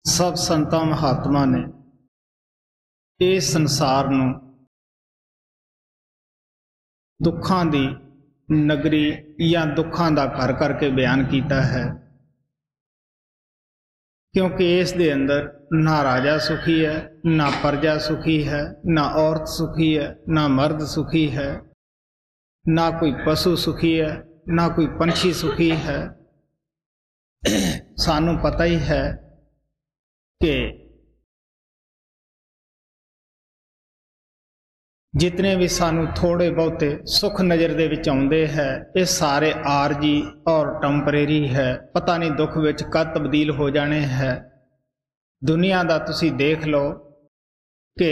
सब संतां महात्मा ने इस संसार नूं दुखां दी नगरी या दुखां दा घर करके बयान किया है, क्योंकि इस दे अंदर ना राजा सुखी है, ना प्रजा सुखी है, ना औरत सुखी है, ना मर्द सुखी है, ना कोई पशु सुखी है, ना कोई पंछी सुखी है। सानू पता ही है कि जितने भी सानू थोड़े बहुते सुख नज़र दे विच आउंदे है, ये सारे आरजी और टैंपरेरी है। पता नहीं दुख विच कद तब्दील हो जाने है। दुनिया दा तुसी देख लो कि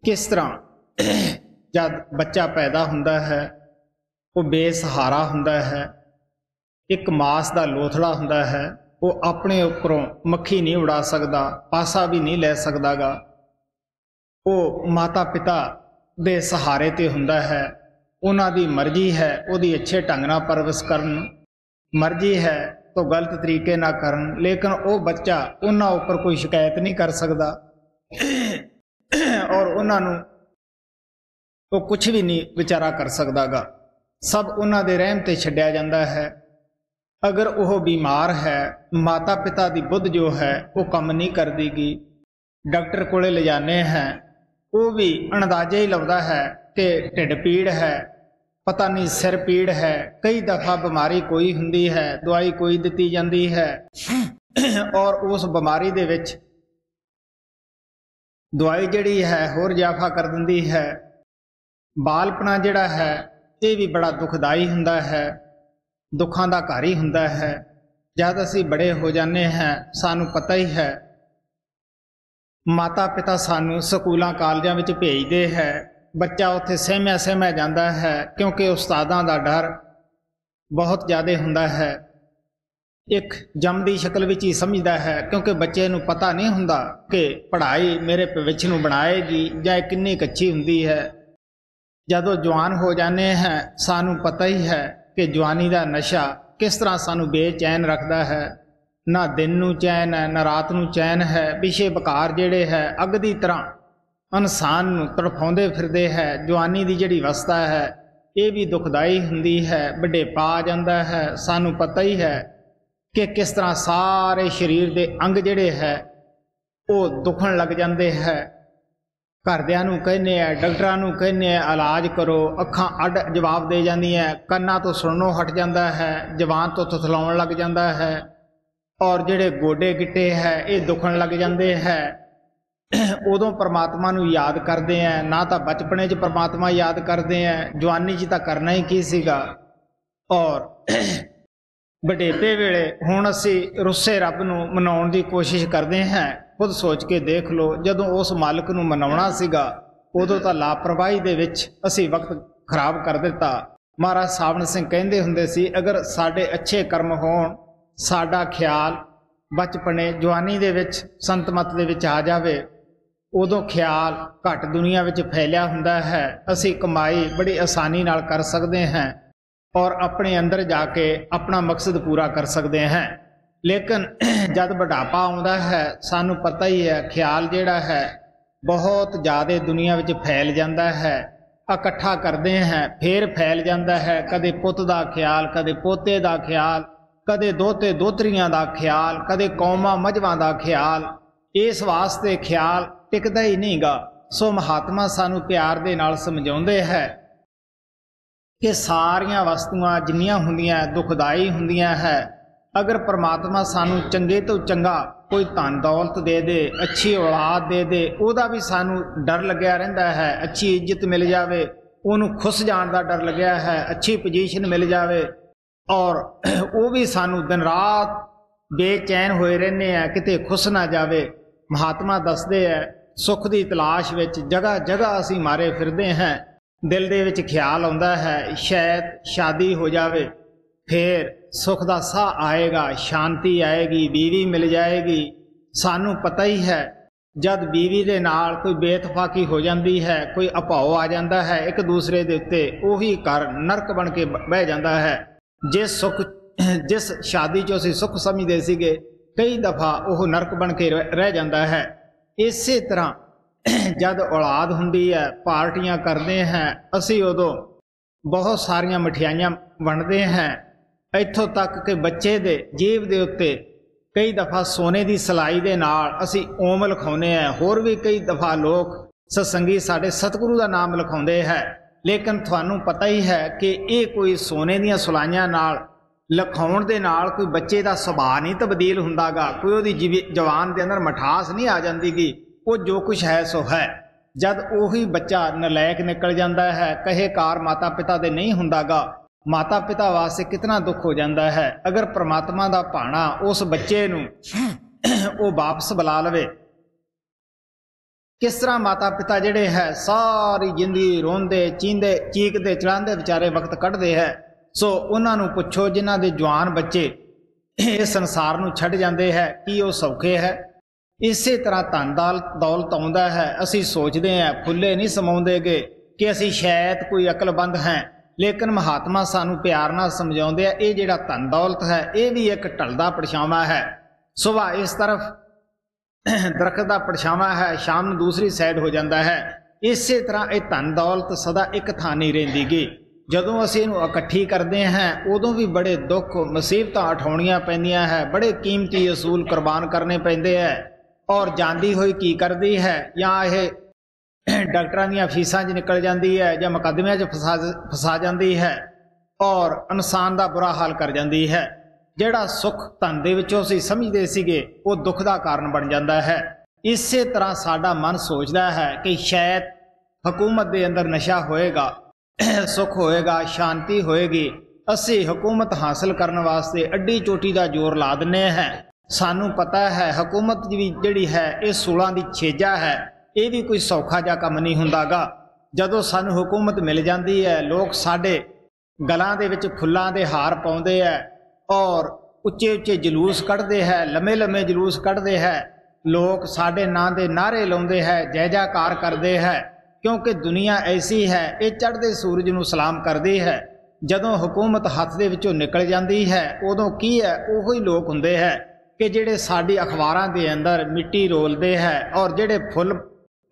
किस तरह जब बच्चा पैदा हुंदा है वो बेसहारा हुंदा है, एक मास दा लोथड़ा हुंदा है, वो अपने उपरों मक्खी नहीं उड़ा सकता, पासा भी नहीं लै सकदागा। वो माता पिता दे सहारे ते हुंदा है। उन्हां दी मर्जी है उहदी अच्छे ढंग नाल परवरिश करन, मर्जी है तो गलत तरीके ना करन, लेकिन वो बच्चा उन्हां उपर कोई शिकायत नहीं कर सकता और उन्हां नूं वो कुछ भी नहीं विचारा कर सकदागा। सब उन्हां दे रहम ते छड्डिया जांदा है। अगर वह बीमार है, माता पिता की बुद्ध जो है वो कम नहीं कर देगी। डॉक्टर कोले ले जाने हैं, वो भी अंदाजे ही लगता है कि ढिड पीड़ है, पता नहीं सिर पीड़ है, कई दफ़ा बीमारी कोई हुंदी है, दवाई कोई दी जाती है और उस बीमारी दे विच दवाई जिहड़ी है होर जाफा कर दिंदी है। बालपना जिहड़ा है ये भी बड़ा दुखदाई हुंदा है, दुखां दा घर ही हुंदा है। जद असी बड़े हो जाने हैं, सानू पता ही है माता पिता सानू स्कूलों कालजां विच भेजदे है, बच्चा उत्थे सहमिया सहमिया जाता है, क्योंकि उस्तादां दा डर बहुत ज़्यादा हुंदा है। एक जमदी शक्ल विच ही समझदा है, क्योंकि बच्चे नूं पता नहीं हुंदा कि पढ़ाई मेरे भविष्य नूं बनाएगी जां किन्नी कच्ची हुंदी है। जदों जवान हो जाने हैं, सानू पता ही है कि जवानी का नशा किस तरह सानू बेचैन रखता है। ना दिन नूं चैन है, ना रात नूं चैन है। विषे बकार जिहड़े है अग दी तरह इंसान नूं तड़फाउंदे फिरदे है। जवानी की जिहड़ी अवस्था है ये भी दुखदाई हुंदी है, वडेपा आ जांदा है। सानू पता ही है कि किस तरह सारे शरीर के अंग जिहड़े है वो दुखण लग जांदे है। घरदियां नूं कहने आ, डॉक्टरां नूं कहने आ इलाज करो, अखां अड जवाब दे जांदियां, कन्नां तो सुणनों हट जांदा है, जबान तो थथलाउण लग जांदा है और जिहड़े गोडे गिट्टे है ये दुखण लग जांदे है। उदों परमात्मा नूं याद करदे हैं, ना तो बचपने च परमात्मा याद करदे हैं, जवानी च तां करना ही की सीगा। और वडेपे वेले हुण असीं रुस्से रब नूं मनाउण दी कोशिश करदे हैं। खुद सोच के देख लो, जदों उस मालिक नूं मनाउणा सीगा उदों तां लापरवाही दे विच असीं वक्त खराब कर दिता। महाराज सावण सिंह कहंदे हुंदे सी, अगर साडे अच्छे कर्म होण, साडा ख्याल बचपने जवानी दे विच संत मत दे विच आ जावे, उदों ख्याल घट दुनिया विच फैलिया हुंदा है। असीं कमाई बड़ी आसानी नाल कर सकते हैं और अपने अंदर जाके अपना मकसद पूरा कर सकते हैं। लेकिन जब बुढ़ापा आउंदा है, सानू पता ही है ख्याल जिहड़ा है बहुत ज़्यादा दुनिया विच फैल जाता है। इकट्ठा करते हैं फिर फैल जाता है, कदे पुत दा ख्याल, कदे पोते दा ख्याल, कदे दोते दोतरियां दा ख्याल, कदे कौमां मजहबां दा ख्याल। इस वास्ते ख्याल टिकदा ही नहीं गा। सो महात्मा सानू प्यार दे नाल समझाउंदे है कि सारियां वस्तुआं जिन्नियां हुंदियां दुखदाई हुंदियां है। अगर परमात्मा सानू चंगे तो चंगा कोई धन दौलत दे दे, अच्छी औलाद दे दे, उहदा भी सानू डर लग्या रहिंदा है। अच्छी इज्जत मिल जावे, उहनूं खुश जाण दा डर लग्या है। अच्छी पोजीशन मिल जावे और वो भी सानू दिन रात बेचैन होए रहने हैं, किते खुश ना जावे। महात्मा दसदे है सुख की तलाश विच जगह जगह असीं मारे फिरदे हैं। दिल दे विच ख्याल आउंदा है शायद शादी हो जावे, फिर सुख दा साह आएगा, शांति आएगी, बीवी मिल जाएगी। सानू पता ही है जब बीवी दे नाल कोई बेतफाकी हो जाती है, कोई अभाव आ जाता है एक दूसरे दे उत्ते, उही घर नरक बन के बह जाता है। जिस शादी चो असीं सुख समझदे सीगे, कई दफ़ा वो नरक बन के रह जाता है। इसे तरह जब औलाद हुंदी है, पार्टियां करते हैं, असी उदों बहुत सारियां मिठाइयां वंडते हैं, इत्थों तक कि बच्चे दे जीभ दे उत्ते कई दफ़ा सोने की सिलाई दे नाल असी ओम लिखाउने हैं। होर भी कई दफ़ा लोग सत्संगी साडे सतगुरु का नाम लिखाउंदे है। लेकिन थानू पता ही है कि ये कोई सोने दीयां सिलाइयां नाल लिखाउण दे नाल कोई बच्चे का सुभाਅ नहीं तब्दील हुंदा गा, कोई उहदी जवान के अंदर मठास नहीं आ जाती गी। वो जो कुछ है सो है। जद उही बच्चा नलैक निकल जाता है, कहे कार माता पिता दे नहीं हुंदा गा, माता पिता वास्ते कितना दुख हो जाता है। अगर परमात्मा का भाणा उस बच्चे नूं वो वापस बुला लवे, किस तरह माता पिता जिहड़े है सारी जिंदगी रोंदे चींदे चीकते चलांदे बेचारे वक्त कढ़दे है। सो उन्हां नूं पुछो जिन्हां दे जवान बच्चे इस संसार नूं छड्ड जांदे है, कि वो सौखे है? इसे तरह धन दौलत आउंदा है, असी सोचते हैं फुले नहीं समाउंदे गे कि असी शायद कोई अकलबंद हैं। लेकिन महात्मा सानू प्यार नाल समझाउंदे आ, ये जिहड़ा धन दौलत है ये भी एक ढलदा परछावां है। सुबह इस तरफ दरख्त का परछावां है, शाम नूं दूसरी साइड हो जाता है। इसे तरह ये धन दौलत सदा एक थां नहीं रहिंदी गी। जदों असीं इहनूं इकट्ठी करते हैं उदों भी बड़े दुख मुसीबतां उठाउणियां पैंदियां है, बड़े कीमती असूल कुर्बान करने पैंदे है। और जांदी होई की करदी है, या यह डॉक्टरां दीयां फीसां 'च निकल जाती है, या मुकदमिਆਂ 'ਚ फसा जाती है, और इंसान का बुरा हाल कर जाती है। ਜਿਹੜਾ सुख धन दे विचों असीं समझदे सीगे वो दुख का कारण बन जाता है। इसे तरह साडा मन सोचता है कि शायद हुकूमत के अंदर नशा होएगा, सुख होएगा, शांति होएगी। असी हुकूमत हासिल करने वास्ते अड्डी चोटी का जोर ला दिंदे हैं। सानू पता है हुकूमत भी जिहड़ी है ये सूलां दी छेजा है, ये भी कोई सौखा जा काम नहीं हुंदा गा। जदों सानू हुकूमत मिल जाती है, लोग साडे गलां दे विच फुल्लां दे हार पाउंदे है और उच्चे उच्चे जलूस कढ़दे है, लम्मे लम्मे जलूस कढ़दे है। लोग साडे नां दे नारे लाउंदे है, जय जयकार करदे है, क्योंकि दुनिया ऐसी है ये चढ़दे सूरज नूं सलाम करदी है। जदों हुकूमत हत्थ दे विचों निकल जाती है उदों की है उही लोग हुंदे है कि जिहड़े साडी अखबारां दे अंदर मिट्टी रोलदे है और जिहड़े फुल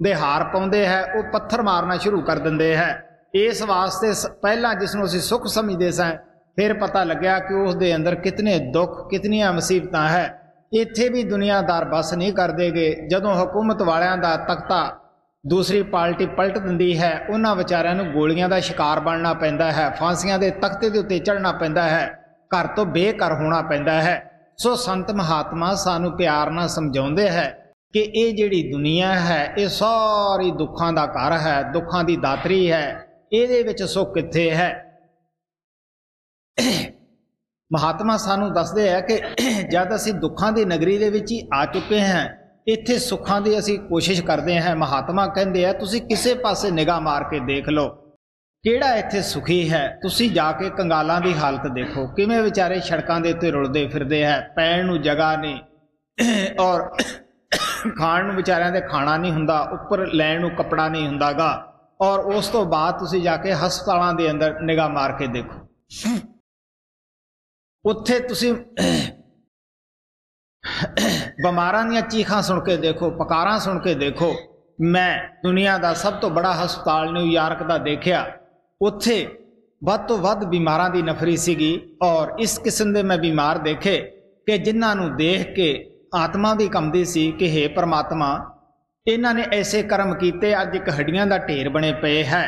दे हार पाउंदे है वो पत्थर मारना शुरू कर दिंदे है। इस वास्ते पहला जिसनूं असीं सुख समझदे सां, फिर पता लग्या कि उस दे अंदर कितने दुख कितनियां मुसीबतां है। इत्थे भी दुनियादार बस नहीं करदे गे। जदों हुकूमत वालियां दा तख्ता दूसरी पार्टी पलट दिंदी है, उन्हां विचारिਆਂ नूं गोलियां दा शिकार बनना पैंदा है, फांसियां दे तख्ते दे उत्ते चढ़ना पैंदा है, घर तो बेघर होना पैंदा है। सो संत महात्मा सानू प्यार नाल समझाउंदे है कि ये जिहड़ी दुनिया है ये सारी दुखां दा घर है, दुखां दी दातरी है, इहदे विच सुख कित्थे है। महात्मा सानू दसदे है कि जद असी दुखां दी नगरी दे विच ही आ चुके हैं, इत्थे सुखां दी असी कोशिश करते हैं। महात्मा कहंदे है तुसी किसे पासे निगाह मार के देख लो, किहड़ा इत्थे सुखी है। तुसी जाके कंगालां दी हालत देखो, किवें विचारे सड़कां दे उत्ते रुलदे फिरदे है, पैण नूं जगह नहीं और खाण नूं विचारिਆਂ दे खाना नहीं हुंदा, उपर लैण नूं कपड़ा नहीं हुंदा गा। और उस तो बाद तुसी जाके हस्पतालां दे अंदर निगाह मार के देखो, उत्थे तुसी बीमारां दीयां चीखां सुन के देखो, पकारां सुन के देखो। मैं दुनिया का सब तो बड़ा हस्पताल न्यूयॉर्क का देखिया, उत्थे वध तो वध बीमारां दी नफरी सीगी। और इस किस्म दे मैं बीमार देखे कि जिन्हां नूं देख के आत्मा भी कंबदी सी कि हे परमात्मा इन्हां ने ऐसे कर्म कीते, अज एक हड्डियां दा ढेर बने पे है।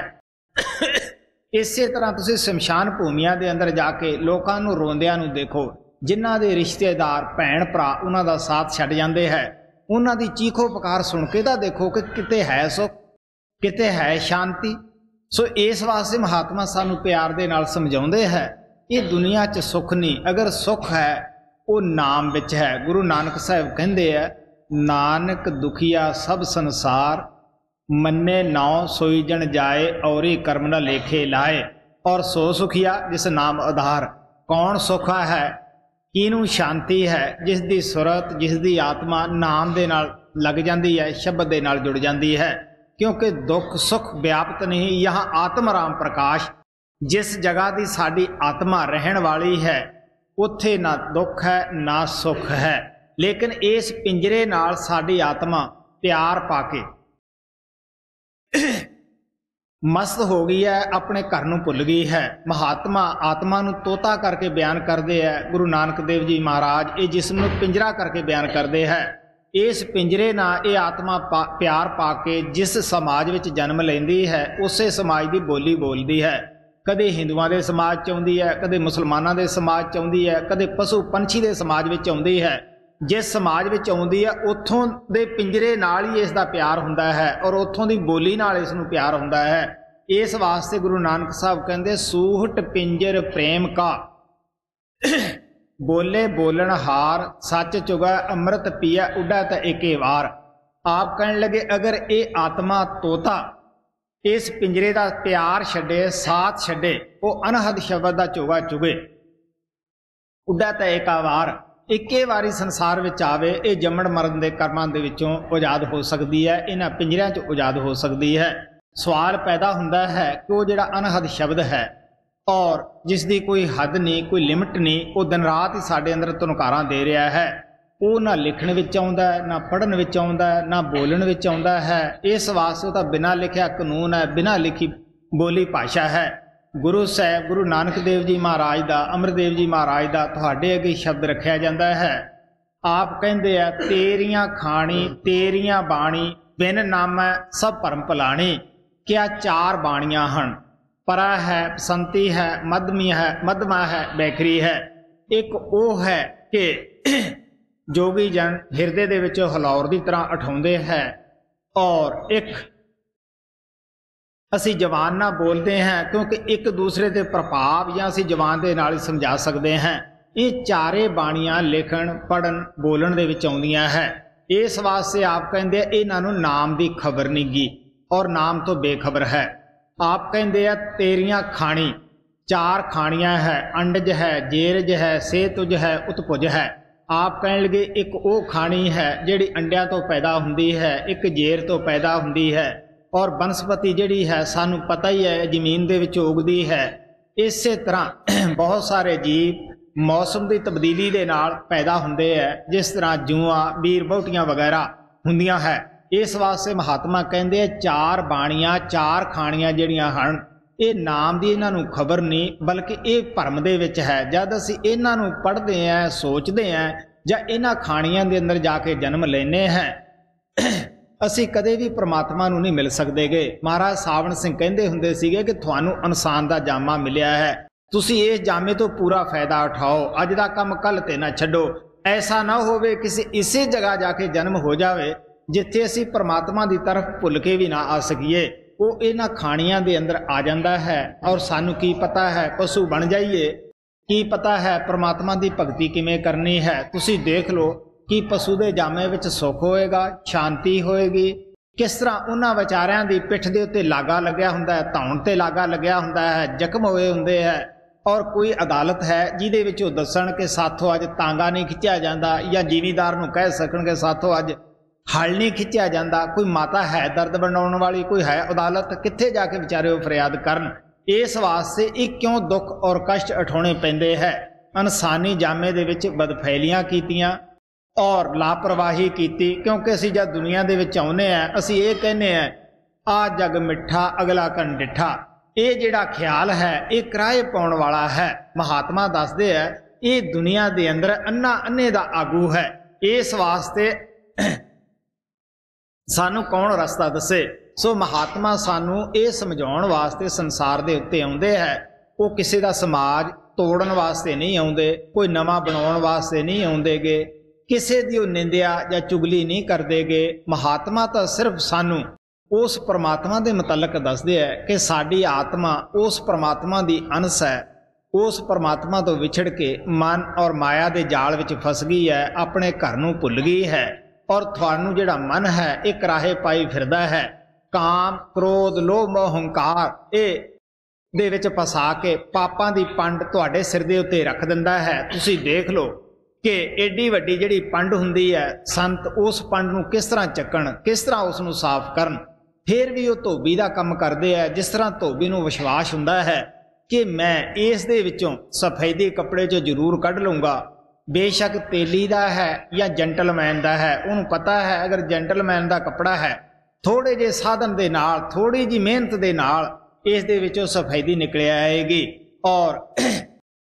इसे तरह तुसी शमशान भूमिया दे अंदर जाके लोकां नूं रोंदियां नूं देखो, जिन्हां दे रिश्तेदार भैण भरा उन्हां दा साथ छड्ड जांदे है। उन्हां दी चीखो पुकार सुन के तां देखो कि किते है सुख, किते है शांति। सो इस वास्ते महात्मा सानू प्यार दे नाल समझाउंदे है, ये दुनिया च सुख नहीं, अगर सुख है वो नाम विच है। गुरु नानक साहब कहंदे है, नानक दुखिया सब संसार, मन्ने नाउ सोई जन जाए, और ही कर्म न लेखे लाए। और सो सुखिया जिस नाम आधार। कौन सुखा है, किनू शांति है, जिस दी सुरत जिस दी आत्मा नाम दे नाल लग जाती है, शब्द दे नाल जुड़ जाती है। क्योंकि दुख सुख व्याप्त नहीं, यहाँ आत्म राम प्रकाश। जिस जगह की साड़ी आत्मा रहन वाली है उत्थे ना दुख है ना सुख है। लेकिन इस पिंजरे नाल साडी आत्मा प्यार पाके मस्त हो गई है, अपने घर नूं भुल गई है। महात्मा आत्मा नूं तोता करके बयान करते हैं गुरु नानक देव जी महाराज, ये जिस्म नूं पिंजरा करके बयान करते हैं। इस पिंजरे नाल ये आत्मा प्यार पाके जिस समाज विच जन्म लैंदी है उसे समाज की बोली बोलती है। कदे हिंदुआं दे समाज च आउंदी है, कदे मुसलमानां दे समाज च आउंदी है, कदे पशु पंछी दे समाज विच आउंदी है। जिस समाज विच आउंदी है उत्थों दे पिंजरे नाल ही इसदा प्यार हुंदा है और उत्थों दी बोली नाल इस नूं प्यार हुंदा है। इस वास्ते गुरु नानक साहब कहंदे सूहट पिंजर प्रेम का बोले बोलन हार, सच चुगा अमृत पिया उड़ा त एके वार। आप कहने लगे अगर ये आत्मा तोता इस पिंजरे का प्यार छड्डे, साथ छड्डे, वो अनहद शब्द का चोगा चुगे, उड़ा त एका वार, इक्के वारी संसार विच आवे, ये जम्मण मरण के कर्मां दे विचों आज़ाद हो सकती है, इन्हां पिंजरियां चों आज़ाद हो सकती है। सवाल पैदा हुंदा है कि वो जिहड़ा अनहद शब्द है और जिसकी कोई हद नहीं, कोई लिमिट नहीं, वो दिन रात ही साडे अंदर तुनकारां दे रहा है। वो ना लिखण विच आउंदा है, ना पढ़न विच आउंदा है, ना बोलण विच आउंदा है। इस वास्ते तो बिना लिखिया कानून है, बिना लिखी बोली भाषा है। गुरु साहब गुरु नानक देव जी महाराज का, अमरदेव जी महाराज का तुहाडे अगे शब्द रखिया जाता है। आप कहंदे आ तेरियां खाणी तेरियां बाणी बिन नामै सब भरम भुलाणी। क्या चार बाणियां हन, परा है, बसंती है, मध्यमी है, मध्यमा है, बैखरी है। एक वो है कि जोगी जन हिरदे दे विच हलौर की तरह उठाउंदे है और एक असी जवान ना बोलते हैं क्योंकि एक दूसरे के प्रभाव या असी जवान के नाल ही समझा सकते हैं। ये चारे बाणियां लिखण पढ़न बोलण दे विच आउंदियां है। इस वास्ते आप कहंदे इन्हां नूं नाम की खबर नहीं गी और नाम तो बेखबर है। आप कहंदे तेरियां खाणी, चार खाणियां है, अंडज है, जेरज है, सेतुज है, उत्पुज है। आप कहने लगे एक वो खाणी है जिहड़ी अंडियां तो पैदा हुंदी है, एक जेर तो पैदा हुंदी है और बनस्पति जिहड़ी है सानू पता ही है जमीन दे विच उगदी है। इस तरह बहुत सारे जीव मौसम की तब्दीली दे नाल पैदा हुंदे है, जिस तरह जूआं बीर बहुटियां वगैरह हुंदियां है। इस वास्ते महात्मा कहंदे चार बाणियां चार खाणियां जिहड़ियां हन ये नाम की इन्हां नूं खबर नहीं बल्कि ये भरम दे विच है। जद असी इन्हां नूं पढ़दे हैं, सोचते हैं जां इन्हां खाणियां दे अंदर जाके जन्म लेने हैं असी कदे भी परमात्मा नूं नहीं मिल सकदे गे। महाराज सावण सिंह कहंदे हुंदे सीगे कि तुहानूं इंसान दा जामा मिलिया है, तुसी इस जामे तो पूरा फायदा उठाओ, अज दा काम कल ते ना छड्डो। ऐसा ना होवे किसी इसे जगह जाके जन्म हो जावे जिथे असी परमात्मा की तरफ भुल के भी ना आ सकीए। वो इन्हां खाणियां दे अंदर आ जाता है और सानू की पता है पशु बन जाइए, की पता है परमात्मा की भगती किवें करनी है। तुसी देख लो कि पशु के जामे विच सुख होएगा, शांति होएगी। किस तरह उन्हां विचारियां दी पिठ दे उत्ते लागा लग्या हुंदा है, धौण ते लागा लग्या हुंदा है, जख्म होए हुंदे है और कोई अदालत है जिहदे विच ओह दस्सण कि साथों अज तांगा नहीं खिंचिया जाता या जिमीदार नूं कह सकणगे साथों अज हल नहीं खिंचिया जाता। कोई माता है दर्द बनाने वाली, कोई है अदालत, कित्थे जाके बेचारे वो फरियाद करन। इस वास्ते एक क्यों दुख और कष्ट उठाने पैंदे है। इंसानी जामे दे विच बदफैलियां कीतियां और लापरवाही कीती, क्योंकि असी जब दुनिया दे विच आउंदे आ असी ये कहने हैं आ जग मिठा अगला कन डिठा। ये जिहड़ा ख्याल है ये किराए पाउण वाला है। महात्मा दसदे है ये दुनिया दे अंदर अन्ना अन्ने दा आगू है। इस वास्ते सानू कौन रस्ता दसे। सो महात्मा सानू ये समझाउण वास्ते संसार दे उत्ते आउंदे है। वो किसी दा समाज तोड़न वास्ते नहीं आउंदे, कोई नवा बनाउण वास्ते नहीं आउंदे गे, किसी दी निंदिया या चुगली नहीं करदे गे। महात्मा तो सिर्फ सानू उस परमात्मा दे मुतलक दसदे है कि साडी आत्मा उस परमात्मा दी अंश है। उस परमात्मा तो विछड़ के मन और माया दे जाल विच फस गई है, अपने घर नूं भुल गई है और थानू जिहड़ा मन है एक राहे पाई फिरदा है। काम क्रोध लोभ मोह हंकार ये दे विच फसा के पापां दी पंड तुहाडे सिर दे उत्ते रख दिंदा है। तुसीं देख लो कि एडी वड्डी जिहड़ी पंड हुंदी है, संत उस पंड नूं किस तरह चक्कण, किस तरह उसनूं साफ करन। फिर भी वो धोबी का काम करते हैं। जिस तरह धोबी नूं विश्वास हुंदा है कि मैं इस दे विचों सफेदी कपड़े चो जरूर कढ़ लूँगा, बेशक तेली दा है या जेंटलमैन दा है, उन्होंने पता है अगर जेंटलमैन दा कपड़ा है थोड़े जे साधन दे नाल, थोड़ी जी मेहनत दे नाल इस दे विचों सफेदी निकल आएगी। और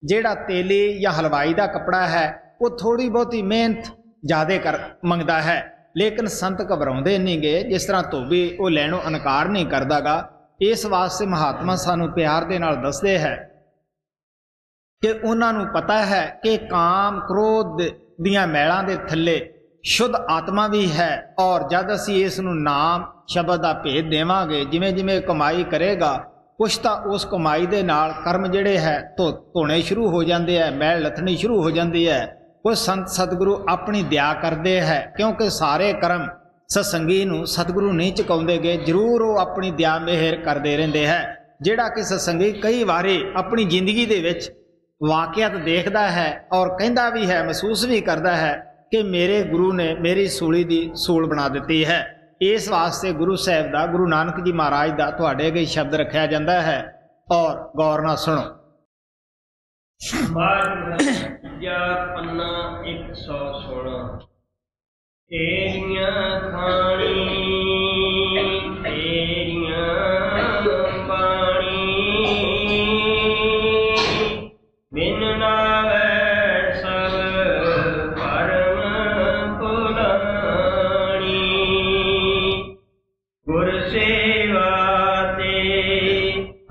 जेड़ा तेली या हलवाई दा कपड़ा है वो थोड़ी बहुती मेहनत ज़्यादा कर मंगदा है, लेकिन संत घबराउंदे नहीं गए, जिस तरह धोबी वो लैणों इनकार नहीं करदा गा। इस वास्ते महात्मा सानू प्यार दे नाल दसदे है कि उन्होंने पता है कि काम क्रोध दियां मैलों के थले शुद्ध आत्मा भी है, और जब असी इस नाम शब्द का भेद देवांगे, जिमें जिमें कमाई करेगा कुछ तो उस कमाई के नाल कर्म जिहड़े है धोने शुरू हो जाते हैं, मैल लथनी शुरू हो जाती है। कुछ संत सतगुरु अपनी दया करते हैं, क्योंकि सारे कर्म सत्संगी नूं सतगुरु नहीं चुकाउंदे गए, जरूर वो अपनी दया मेहर करते रहते हैं। जिहड़ा कि सत्संगी कई बारी अपनी जिंदगी दे विच वाकियात देखता है और कहता भी है, महसूस भी करता है कि मेरे गुरु ने मेरी सूली दी सूल बना दी है। इस वास्ते गुरु साहब का, गुरु नानक जी महाराज का तुहाडे अगे शब्द रखा जाता है, और गौर नाल सुनो। पन्ना 116 तेरियां खानी तेरियां बाणी बिन नावे सब परम पुराणी गुर सेवा ते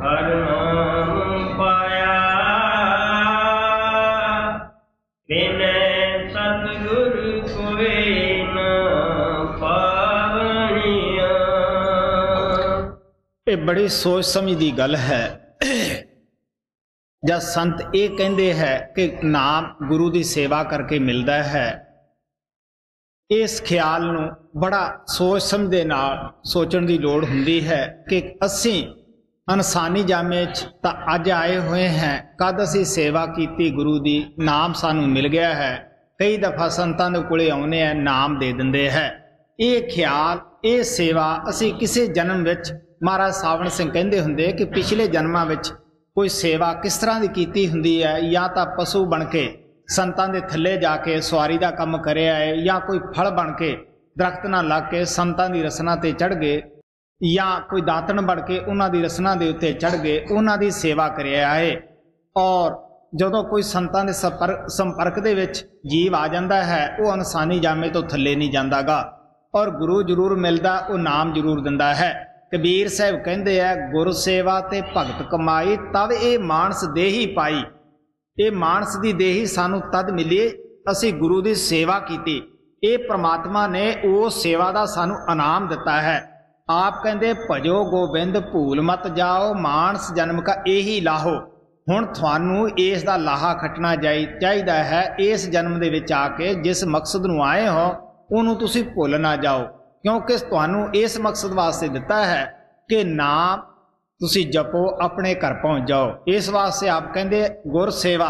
हर नाम पाया बिन सतगुर कोई न पावनिया। ये बड़ी सोच समझ की गल है। जब संत ये कहते हैं कि नाम गुरु की सेवा करके मिलता है, इस ख्याल नूं बड़ा सोच समझ दे नाल सोचण की लोड़ हुंदी है कि असीं इंसानी जामे तो अज आए हुए हैं, कद असी सेवा की गुरु की, नाम सानू मिल गया है। कई दफा संतां दे कोले आउंदे हैं, नाम दे दिंदे है। ये ख्याल ये सेवा असी किसी जन्म विच, महाराज सावण सिंह कहंदे हुंदे कि पिछले जन्मां विच कोई सेवा किस तरह की कीती हुंदी है, या तो पशु बन के संतां दे थल्ले जाके सवारी का काम करे आए, या कोई फल बन के दरख्त नाल लग के संतां दी रसना ते चढ़ गए, या कोई दातन बन के उन्हां दी रसना दे उत्ते चढ़ गए, उन्हां दी सेवा करे आए। और जदों कोई संतां दे संपर्क दे विच जीव आ जाता है, वो इंसानी जामे तो थल्ले नहीं जांदा गा, और गुरु जरूर मिलदा, वो नाम जरूर दिंदा है। कबीर साहब कहंदे है, गुर सेवा ते भगत कमाई तब ये मानस देही पाई। ये मानस दी देही सानू तद मिली असी गुरु दी सेवा कीती। ये परमात्मा ने उस सेवा दा सानू इनाम दिता है। आप कहंदे भजो गोबिंद भूल मत जाओ, मानस जन्म का यही लाहो। हुण थानू इस दा लाहा खटना चाहिदा है। इस जन्म दे विच आके जिस मकसद नूं आए हो उहनूं तुसीं भुल ना जाओ, क्योंकि तुहानू इस मकसद वास्ते दिता है कि नाम तुसी जपो, अपने घर पहुँच जाओ। इस वास्ते आप कहंदे गुर सेवा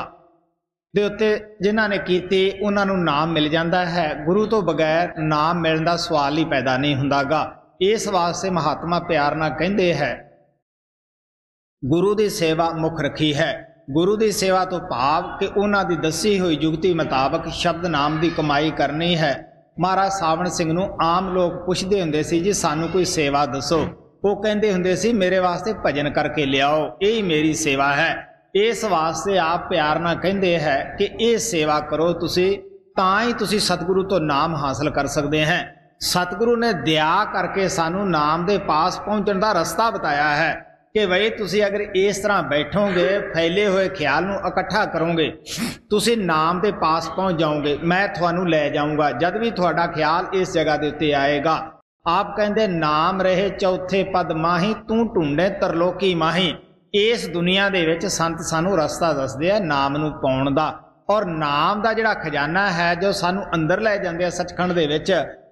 दे उत्ते जिन्हां ने कीती उन्हां नूं नाम मिल जाता है। गुरु तो बगैर नाम मिलण दा सवाल ही पैदा नहीं हुंदा गा। इस वास्ते महात्मा प्यार नाल कहंदे है, गुरु दी सेवा मुख रखी है। गुरु दी सेवा तो भाव कि उन्हां दी दसी हुई जुगती मुताबक शब्द नाम दी कमाई करनी है। महाराज सावण सिंह नूं आम लोग पुछदे हुंदे सी, जी सानू कोई सेवा दसो। वो कहंदे हुंदे सी, मेरे वास्ते भजन करके लियाओ, यही मेरी सेवा है। इस वास्ते आप प्यार नाल कहंदे है कि ये सेवा करो तुसी, तां ही तुसी सतगुरु तो नाम हासिल कर सकते हैं। सतगुरु ने दया करके सानू नाम दे पास पहुंचण दा रस्ता बताया है कि बई तुसी अगर इस तरह बैठोगे, फैले हुए ख्याल नूं इकट्ठा करोगे, तुसी नाम दे पास पहुंच जाओगे। मैं तुहानू लै जाऊंगा जद भी तुहाडा ख्याल इस जगह दे उत्ते आएगा। आप कहंदे नाम रहे चौथे पद माही, तू ढूंढे तरलोकी माही। इस दुनिया दे विच संत सानू रस्ता दसदे आ नाम नूं पाउण दा, और नाम दा जिहड़ा खजाना है जो सानू अंदर लै जांदे आ सचखंड दे विच,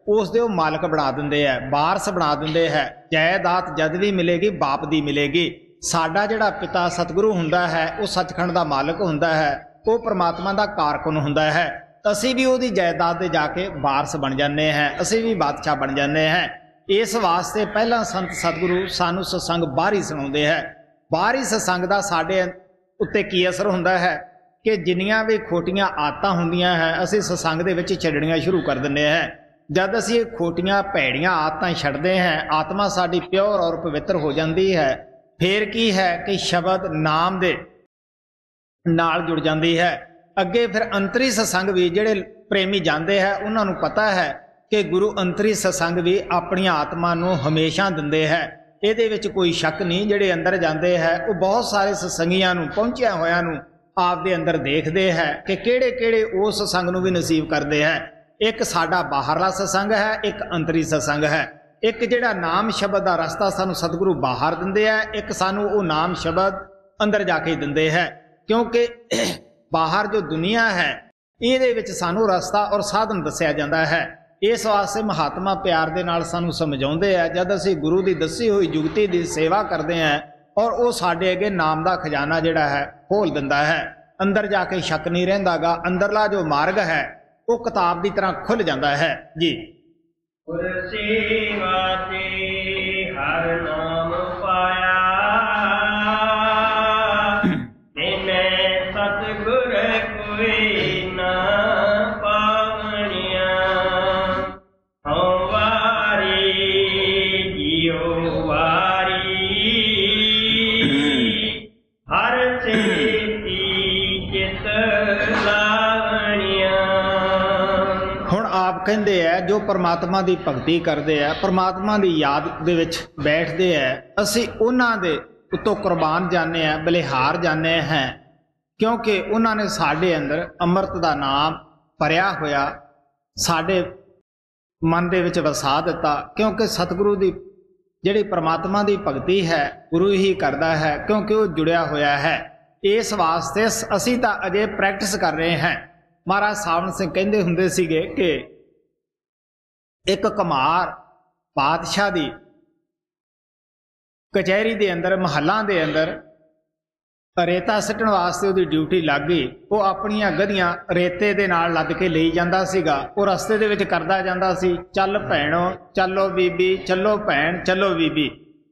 उस दे मालक बना दिंदे है, वारस बना दिंदे है। जायदाद जद भी मिलेगी बाप दी मिलेगी। साडा जिहड़ा पिता सतगुरु हुंदा है वो सचखंड दा मालक हुंदा है, वो परमात्मा दा कारकुन हुंदा है। असी भी उहदी जायदाद दे जाके वारस बन जाते हैं, असी भी बादशाह बन जाते हैं। इस वास्ते पहला संत सतगुरु सानू सत्संग बाहरी सुणाउंदे है। बाहरी सत्संग दा साडे उत्ते की असर हुंदा है कि जिन्नियां भी खोटियां आदतां हुंदियां है असीं सत्संग दे विच छड्डणियां शुरू कर दिंदे हैं। जद असीं ये खोटियां भैड़ियां आदतां छड्डदे हैं, आत्मा साडी प्योर और पवित्र हो जाती है। फिर की है कि शब्द नाम दे नाल जुड़ जाती है। अगे फिर अंतरी सत्संग भी जिहड़े प्रेमी जाते हैं उन्होंने पता है कि गुरु अंतरी सत्संग भी अपनी आत्मा नूं हमेशा दिंदे है। ਇਹਦੇ ਵਿੱਚ कोई शक नहीं। ਜਿਹੜੇ अंदर जाते हैं वो बहुत सारे सत्संगियां नूं पहुंचिया होया नूं आप दे अंदर देखते हैं कि किहड़े किहड़े उस सत्संग नूं भी नसीब करते हैं। एक साडा बाहरला सत्संग है, एक अंतरी सत्संग है। एक जिहड़ा नाम शब्द दा रस्ता सानूं सतगुरु बाहर दिंदे है, एक सानूं वो नाम शब्द अंदर जाके दिंदे है। क्योंकि बाहर जो दुनिया है ਇਹਦੇ ਵਿੱਚ ਸਾਨੂੰ रस्ता और साधन दस्सिया जाता है। इस वास्ते महात्मा प्यार दे नाल सानू समझाउंदे है। जद असीं गुरु की दसी हुई जुगती की सेवा करते हैं और वो साडे अगे नाम का खजाना जिहड़ा है खोल दिंदा है। अंदर जाके शक नहीं रहिंदा गा। अंदरला जो मार्ग है वो किताब की तरह खुल जाता है जी। सेवा ते हर नाम पाया ਕਹਿੰਦੇ ਹੈ ਜੋ परमात्मा की भगती करते हैं, परमात्मा की याद दे विच बैठते हैं, असी उन्हां दे उत्तों कुर्बान जाने हैं, बलिहार जाने हैं। क्योंकि उन्होंने साडे अंदर अमृत का नाम भरिया होया साडे मन दे विच वसा दिता। क्योंकि सतगुरु की जिहड़ी परमात्मा की भगती है गुरु ही करता है, क्योंकि वो जुड़िया होया है। इस वास्ते असी तो अजे प्रैक्टिस कर रहे हैं। महाराज सावन सिंह कहते हुंदे सीगे कि एक कमार बादशाह की कचहरी के अंदर महलों के अंदर रेता सिटण वास्ते उसकी ड्यूटी लग गई। वो अपनियां गधियां रेते दे नाल लद के ले जांदा सीगा। वो रस्ते दे विच करदा जांदा सी, चल भैणो चलो बीबी, चलो भैन चलो बीबी।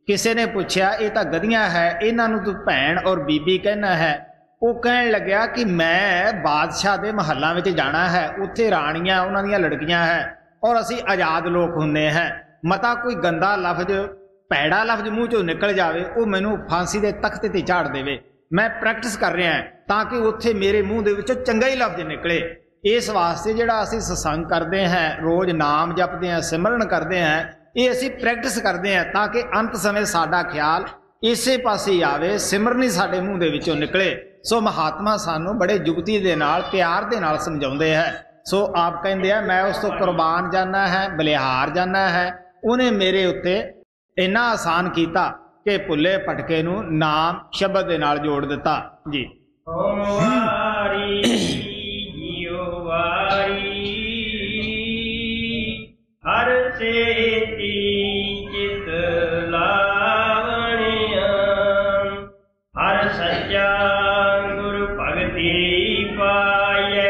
किसी ने पूछया ये तां गधियां है, इन्हां नूं तूं भैन और बीबी कहना है। वो कहण लग्या कि मैं बादशाह दे महलों में जाना है, उत्थे राणियां उन्हां दीयां लड़कियां है और असी आज़ाद लोग हुंदे हैं। मता कोई गंदा लफ्ज भैड़ा लफ्ज मूँह चों निकल जाए वो मैनू फांसी के तख्त ते झाड़ देवे। मैं प्रैक्टिस कर रहा ताकि उत्थे मेरे मूँह दे विचों चंगा ही लफ्ज निकले। इस वास्ते जिहड़ा असी सत्संग करते हैं, रोज़ नाम जपते हैं, सिमरन करते हैं, ये असी प्रैक्टिस करते हैं ताकि अंत समय साडा ख्याल इसे पासे आवे, सिमरन ही साडे मूँह दे विचों निकले। सो महात्मा सानू बड़े जुगती दे नाल प्यार दे नाल समझाउंदे है। सो आप कहते हैं मैं उस तो कुर्बान जाना है, बलिहार जाना है। उन्हें मेरे उत्ते इन्ना आसान किया कि भुले भटके नूं नाम शब्द दे नाल जोड़ दिता जी। हर सेती चित लावणिया, हर सच्चा गुरु भगति पाए,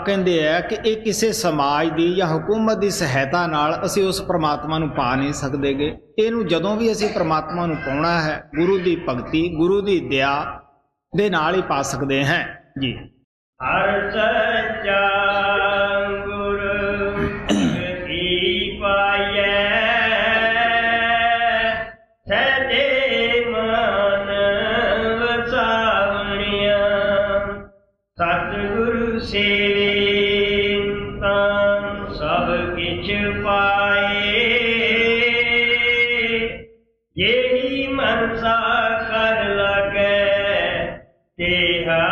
कहते हैं कि ये किसी समाज की या हुकूमत की सहायता नाल असी उस परमात्मा नूं पा नहीं सकते गे। इनू जदों भी असी परमात्मा नूं पाउणा है गुरु की भगती गुरु की दया दे नाल ही पा सकते हैं जी। हर सच्चा गुरु भगति पाए, सदे मन वसावणिया, सतगुरु से सब किछ पाए, यही मनसा कर लगे तेहा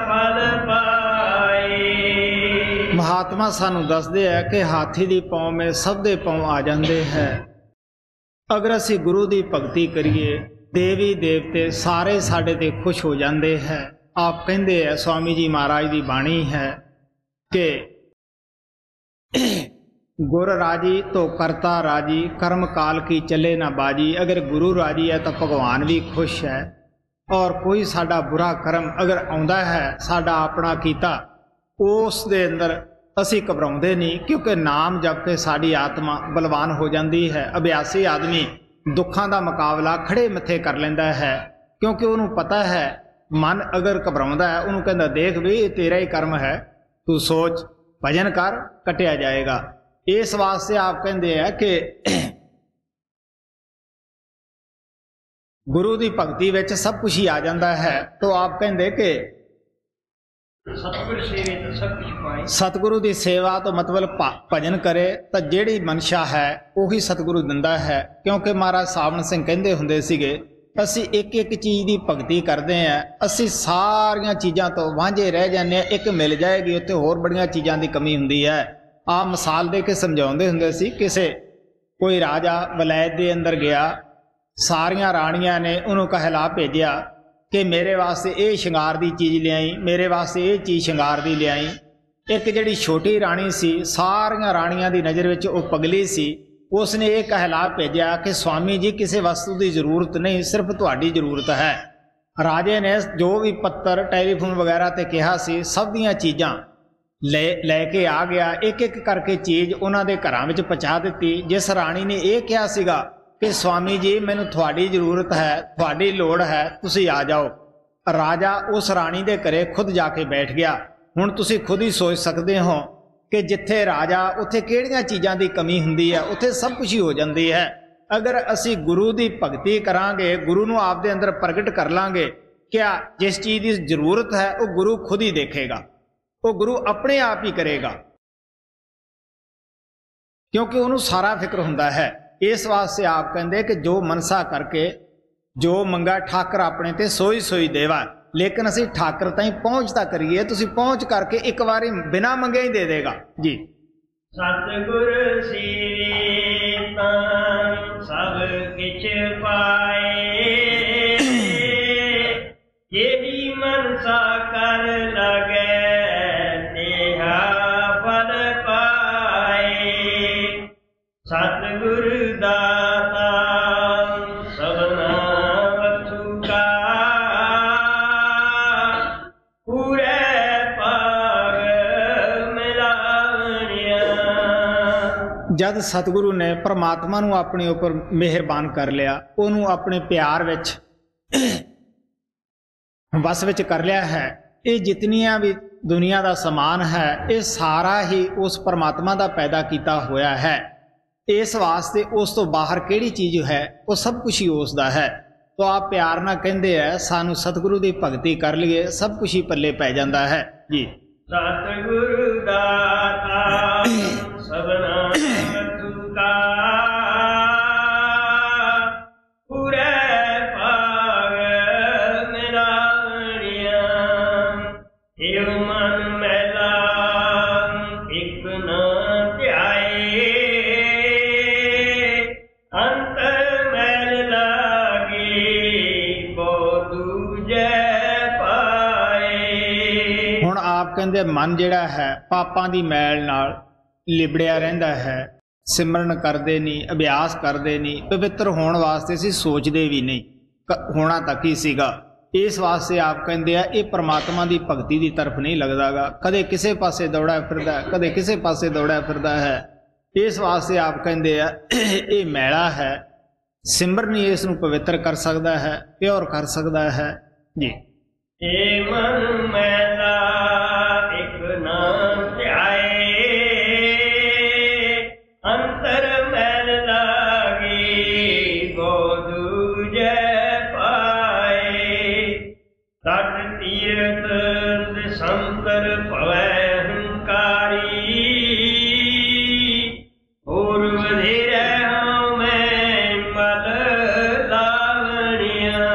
फल पाए। महात्मा सानू दसदे है कि हाथी दी पाँव में सब दे पाँव आ जाते हैं। अगर असी गुरु की भगती करिए देवी देवते सारे साडे ते खुश हो जाते हैं। आप कहते हैं स्वामी जी महाराज की बाणी है कि गुर राजी तो करता राजी, कर्म काल की चले ना बाजी। अगर गुरु राजी है तो भगवान भी खुश है। और कोई साडा बुरा कर्म अगर आउंदा है साडा अपना कीता, उस दे अंदर ਅਸੀਂ ਘਬਰਾਉਂਦੇ ਨਹੀਂ, ਕਿਉਂਕਿ ਨਾਮ ਜਪ ਕੇ ਸਾਡੀ ਆਤਮਾ ਬਲਵਾਨ ਹੋ ਜਾਂਦੀ ਹੈ। ਅਭਿਆਸੀ ਆਦਮੀ ਦੁੱਖਾਂ ਦਾ ਮੁਕਾਬਲਾ ਖੜੇ ਮੱਥੇ ਕਰ ਲੈਂਦਾ ਹੈ, ਕਿਉਂਕਿ ਉਹਨੂੰ ਪਤਾ ਹੈ ਮਨ ਅਗਰ ਘਬਰਾਉਂਦਾ ਹੈ ਉਹਨੂੰ ਕਹਿੰਦਾ ਦੇਖ ਵੀ ਇਹ ਤੇਰਾ ਹੀ ਕਰਮ ਹੈ, ਤੂੰ ਸੋਚ ਭਜਨ ਕਰ, ਕੱਟਿਆ ਜਾਏਗਾ। ਇਸ ਵਾਸਤੇ ਆਪ ਕਹਿੰਦੇ ਆ ਕਿ ਗੁਰੂ ਦੀ ਭਗਤੀ ਵਿੱਚ ਸਭ ਕੁਝ ਹੀ ਆ ਜਾਂਦਾ ਹੈ। ਤਾਂ ਆਪ ਕਹਿੰਦੇ ਕਿ ਸਤਿਗੁਰ ਸੇਵੇ ਤਾਂ ਸਭ ਕੁਝ ਪਾਏ। ਸਤਿਗੁਰੂ ਦੀ ਸੇਵਾ ਤੋਂ ਮਤਲਬ ਭਜਨ ਕਰੇ ਤਾਂ ਜਿਹੜੀ ਮਨਸ਼ਾ ਹੈ ਉਹੀ ਸਤਿਗੁਰੂ ਦਿੰਦਾ ਹੈ। ਕਿਉਂਕਿ ਮਹਾਰਾਜ ਸਾਵਣ ਸਿੰਘ ਕਹਿੰਦੇ ਹੁੰਦੇ ਸੀਗੇ, ਅਸੀਂ ਇੱਕ ਇੱਕ ਚੀਜ਼ ਦੀ ਭਗਤੀ ਕਰਦੇ ਹਾਂ, ਅਸੀਂ ਸਾਰੀਆਂ ਚੀਜ਼ਾਂ ਤੋਂ ਵਾਂਝੇ ਰਹਿ ਜਾਂਦੇ ਹਾਂ, ਇੱਕ ਮਿਲ ਜਾਏਗੀ ਉੱਥੇ ਹੋਰ ਬੜੀਆਂ ਚੀਜ਼ਾਂ ਦੀ ਕਮੀ ਹੁੰਦੀ ਹੈ। ਆਪ ਮਿਸਾਲ ਦੇ ਕੇ ਸਮਝਾਉਂਦੇ ਹੁੰਦੇ ਸੀ, ਕਿਸੇ ਕੋਈ ਰਾਜਾ ਵਲਾਇਤ ਦੇ ਅੰਦਰ ਗਿਆ, ਸਾਰੀਆਂ ਰਾਣੀਆਂ ਨੇ ਉਹਨੂੰ ਕਹਿਲਾ ਭੇਜਿਆ ਕਿ ਮੇਰੇ ਵਾਸਤੇ ਇਹ ਸ਼ਿੰਗਾਰ ਦੀ ਚੀਜ਼ ਲਿਆਈ, ਮੇਰੇ ਵਾਸਤੇ ਇਹ ਚੀਜ਼ ਸ਼ਿੰਗਾਰ ਦੀ ਲਿਆਈ। ਇੱਕ ਜਿਹੜੀ ਛੋਟੀ ਰਾਣੀ ਸੀ, ਸਾਰੀਆਂ ਰਾਣੀਆਂ ਦੀ ਨਜ਼ਰ ਵਿੱਚ ਉਹ ਪਗਲੀ ਸੀ, ਉਸਨੇ ਇਹ ਕਹਿਲਾ ਭੇਜਿਆ ਕਿ ਸਵਾਮੀ ਜੀ ਕਿਸੇ ਵਸਤੂ ਦੀ ਜ਼ਰੂਰਤ ਨਹੀਂ, ਸਿਰਫ ਤੁਹਾਡੀ ਜ਼ਰੂਰਤ ਹੈ। ਰਾਜੇ ਨੇ ਜੋ ਵੀ ਪੱਤਰ ਟੈਲੀਫੋਨ ਵਗੈਰਾ ਤੇ ਕਿਹਾ ਸੀ ਸਭ ਦੀਆਂ ਚੀਜ਼ਾਂ ਲੈ ਕੇ ਆ ਗਿਆ, ਇੱਕ ਇੱਕ ਕਰਕੇ ਚੀਜ਼ ਉਹਨਾਂ ਦੇ ਘਰਾਂ ਵਿੱਚ ਪਹੁੰਚਾ ਦਿੱਤੀ। ਜਿਸ ਰਾਣੀ ਨੇ ਇਹ ਕਿਹਾ ਸੀਗਾ ਕਿ ਸਵਾਮੀ ਜੀ ਮੈਨੂੰ ਤੁਹਾਡੀ ਜ਼ਰੂਰਤ ਹੈ, ਤੁਹਾਡੀ ਲੋੜ ਹੈ, ਤੁਸੀਂ ਆ ਜਾਓ, ਰਾਜਾ ਉਸ ਰਾਣੀ ਦੇ ਘਰੇ ਖੁਦ ਜਾ ਕੇ ਬੈਠ ਗਿਆ। ਹੁਣ ਤੁਸੀਂ ਖੁਦ ਹੀ ਸੋਚ ਸਕਦੇ ਹੋ ਕਿ ਜਿੱਥੇ ਰਾਜਾ ਉੱਥੇ ਕਿਹੜੀਆਂ ਚੀਜ਼ਾਂ ਦੀ ਕਮੀ ਹੁੰਦੀ ਹੈ, ਉੱਥੇ ਸਭ ਕੁਝ ਹੀ ਹੋ ਜਾਂਦੀ ਹੈ। ਅਗਰ ਅਸੀਂ ਗੁਰੂ ਦੀ ਭਗਤੀ ਕਰਾਂਗੇ, ਗੁਰੂ ਨੂੰ ਆਪ ਦੇ ਅੰਦਰ ਪ੍ਰਗਟ ਕਰ ਲਾਂਗੇ, ਕਿਆ ਜਿਸ ਚੀਜ਼ ਦੀ ਜ਼ਰੂਰਤ ਹੈ ਉਹ ਗੁਰੂ ਖੁਦ ਹੀ ਦੇਖੇਗਾ, ਉਹ ਗੁਰੂ ਆਪਣੇ ਆਪ ਹੀ ਕਰੇਗਾ, ਕਿਉਂਕਿ ਉਹਨੂੰ ਸਾਰਾ ਫਿਕਰ ਹੁੰਦਾ ਹੈ। ਇਸ ਵਾਸਤੇ ਆਪ ਕਹਿੰਦੇ ਕਿ ਜੋ ਮਨਸਾ ਕਰਕੇ ਜੋ ਮੰਗਾ ਠਾਕਰ ਆਪਣੇ ਤੇ ਸੋਈ ਸੋਈ ਦੇਵਾ। ਲੇਕਿਨ ਅਸੀਂ ਠਾਕਰ ਤਾਈਂ ਪਹੁੰਚ ਤਾਂ ਕਰੀਏ, ਤੁਸੀਂ ਪਹੁੰਚ ਕਰਕੇ ਇੱਕ ਵਾਰੀ ਬਿਨਾਂ ਮੰਗੇ ਹੀ ਦੇ ਦੇਗਾ ਜੀ। ਸਤਿਗੁਰ ਸੇਵੇ ਤਾਂ ਸਭ ਕਿਛ ਪਾਏ, ਜਿਹੜੀ ਮਨਸਾ ਕਰ ਲਗੈ ਤੇਹਾ ਫਲ ਪਾਏ। ਸਤਿਗੁਰ ਦਾਤਾ ਸਭਨਾ ਵਸਤੂ ਕਾ, ਪੂਰੇ ਭਾਗ ਮਿਲਾਵਣਿਆ। ਜਦ ਸਤਿਗੁਰੂ ਨੇ ਪਰਮਾਤਮਾ ਨੂੰ ਆਪਣੇ ਉੱਪਰ ਮਿਹਰਬਾਨ ਕਰ ਲਿਆ, ਉਹਨੂੰ ਆਪਣੇ ਪਿਆਰ ਵਿੱਚ ਵਸ ਵਿੱਚ ਕਰ ਲਿਆ ਹੈ, ਇਹ ਜਿਤਨੀਆਂ ਵੀ ਦੁਨੀਆ ਦਾ ਸਮਾਨ ਹੈ ਇਹ ਸਾਰਾ ਹੀ ਉਸ ਪਰਮਾਤਮਾ ਦਾ ਪੈਦਾ ਕੀਤਾ ਹੋਇਆ ਹੈ। ਇਸ ਵਾਸਤੇ ਉਸ ਤੋਂ ਬਾਹਰ ਕਿਹੜੀ ਚੀਜ਼ ਹੈ, ਉਹ ਸਭ ਕੁਝ ਹੀ ਉਸ ਦਾ ਹੈ। तो आप प्यार ना कहते हैं सानू सतगुरु की भगती कर लिए सब कुछ ही पल्ले पै जाता है जी। सतगुरु दाता सबना तुका पूरे पाग मिलावणिया। एव मन मैला एक न ध्याए अंतर मैल लागे बहुत दूजे पाए। हुण आप कहते मन जिहड़ा है पापां दी मैल नाल लिबड़िया रहिंदा है, सिमरन करते नहीं, अभ्यास करते नहीं, पवित्र होने वास्ते असीं सोचते भी नहीं, होना तक ही सीगा। इस वास्ते आप कहते हैं ये परमात्मा की भगती की तरफ नहीं लगता गा, कदे किसी पासे दौड़ा फिरदा है, कदे किसी पासे दौड़ा फिरदा है। इस वास्ते आप कहते हैं ये मैला है, सिमरन ही इसनूं पवित्र कर सकता है, प्योर कर सकता है जी। ए मन मैला एक नाम ध्याए अंतर मैल लागे बहुत दूजे पाए। तट तीरथ संकर भवै हंकारी और वधेरे मैं मल लावणिया।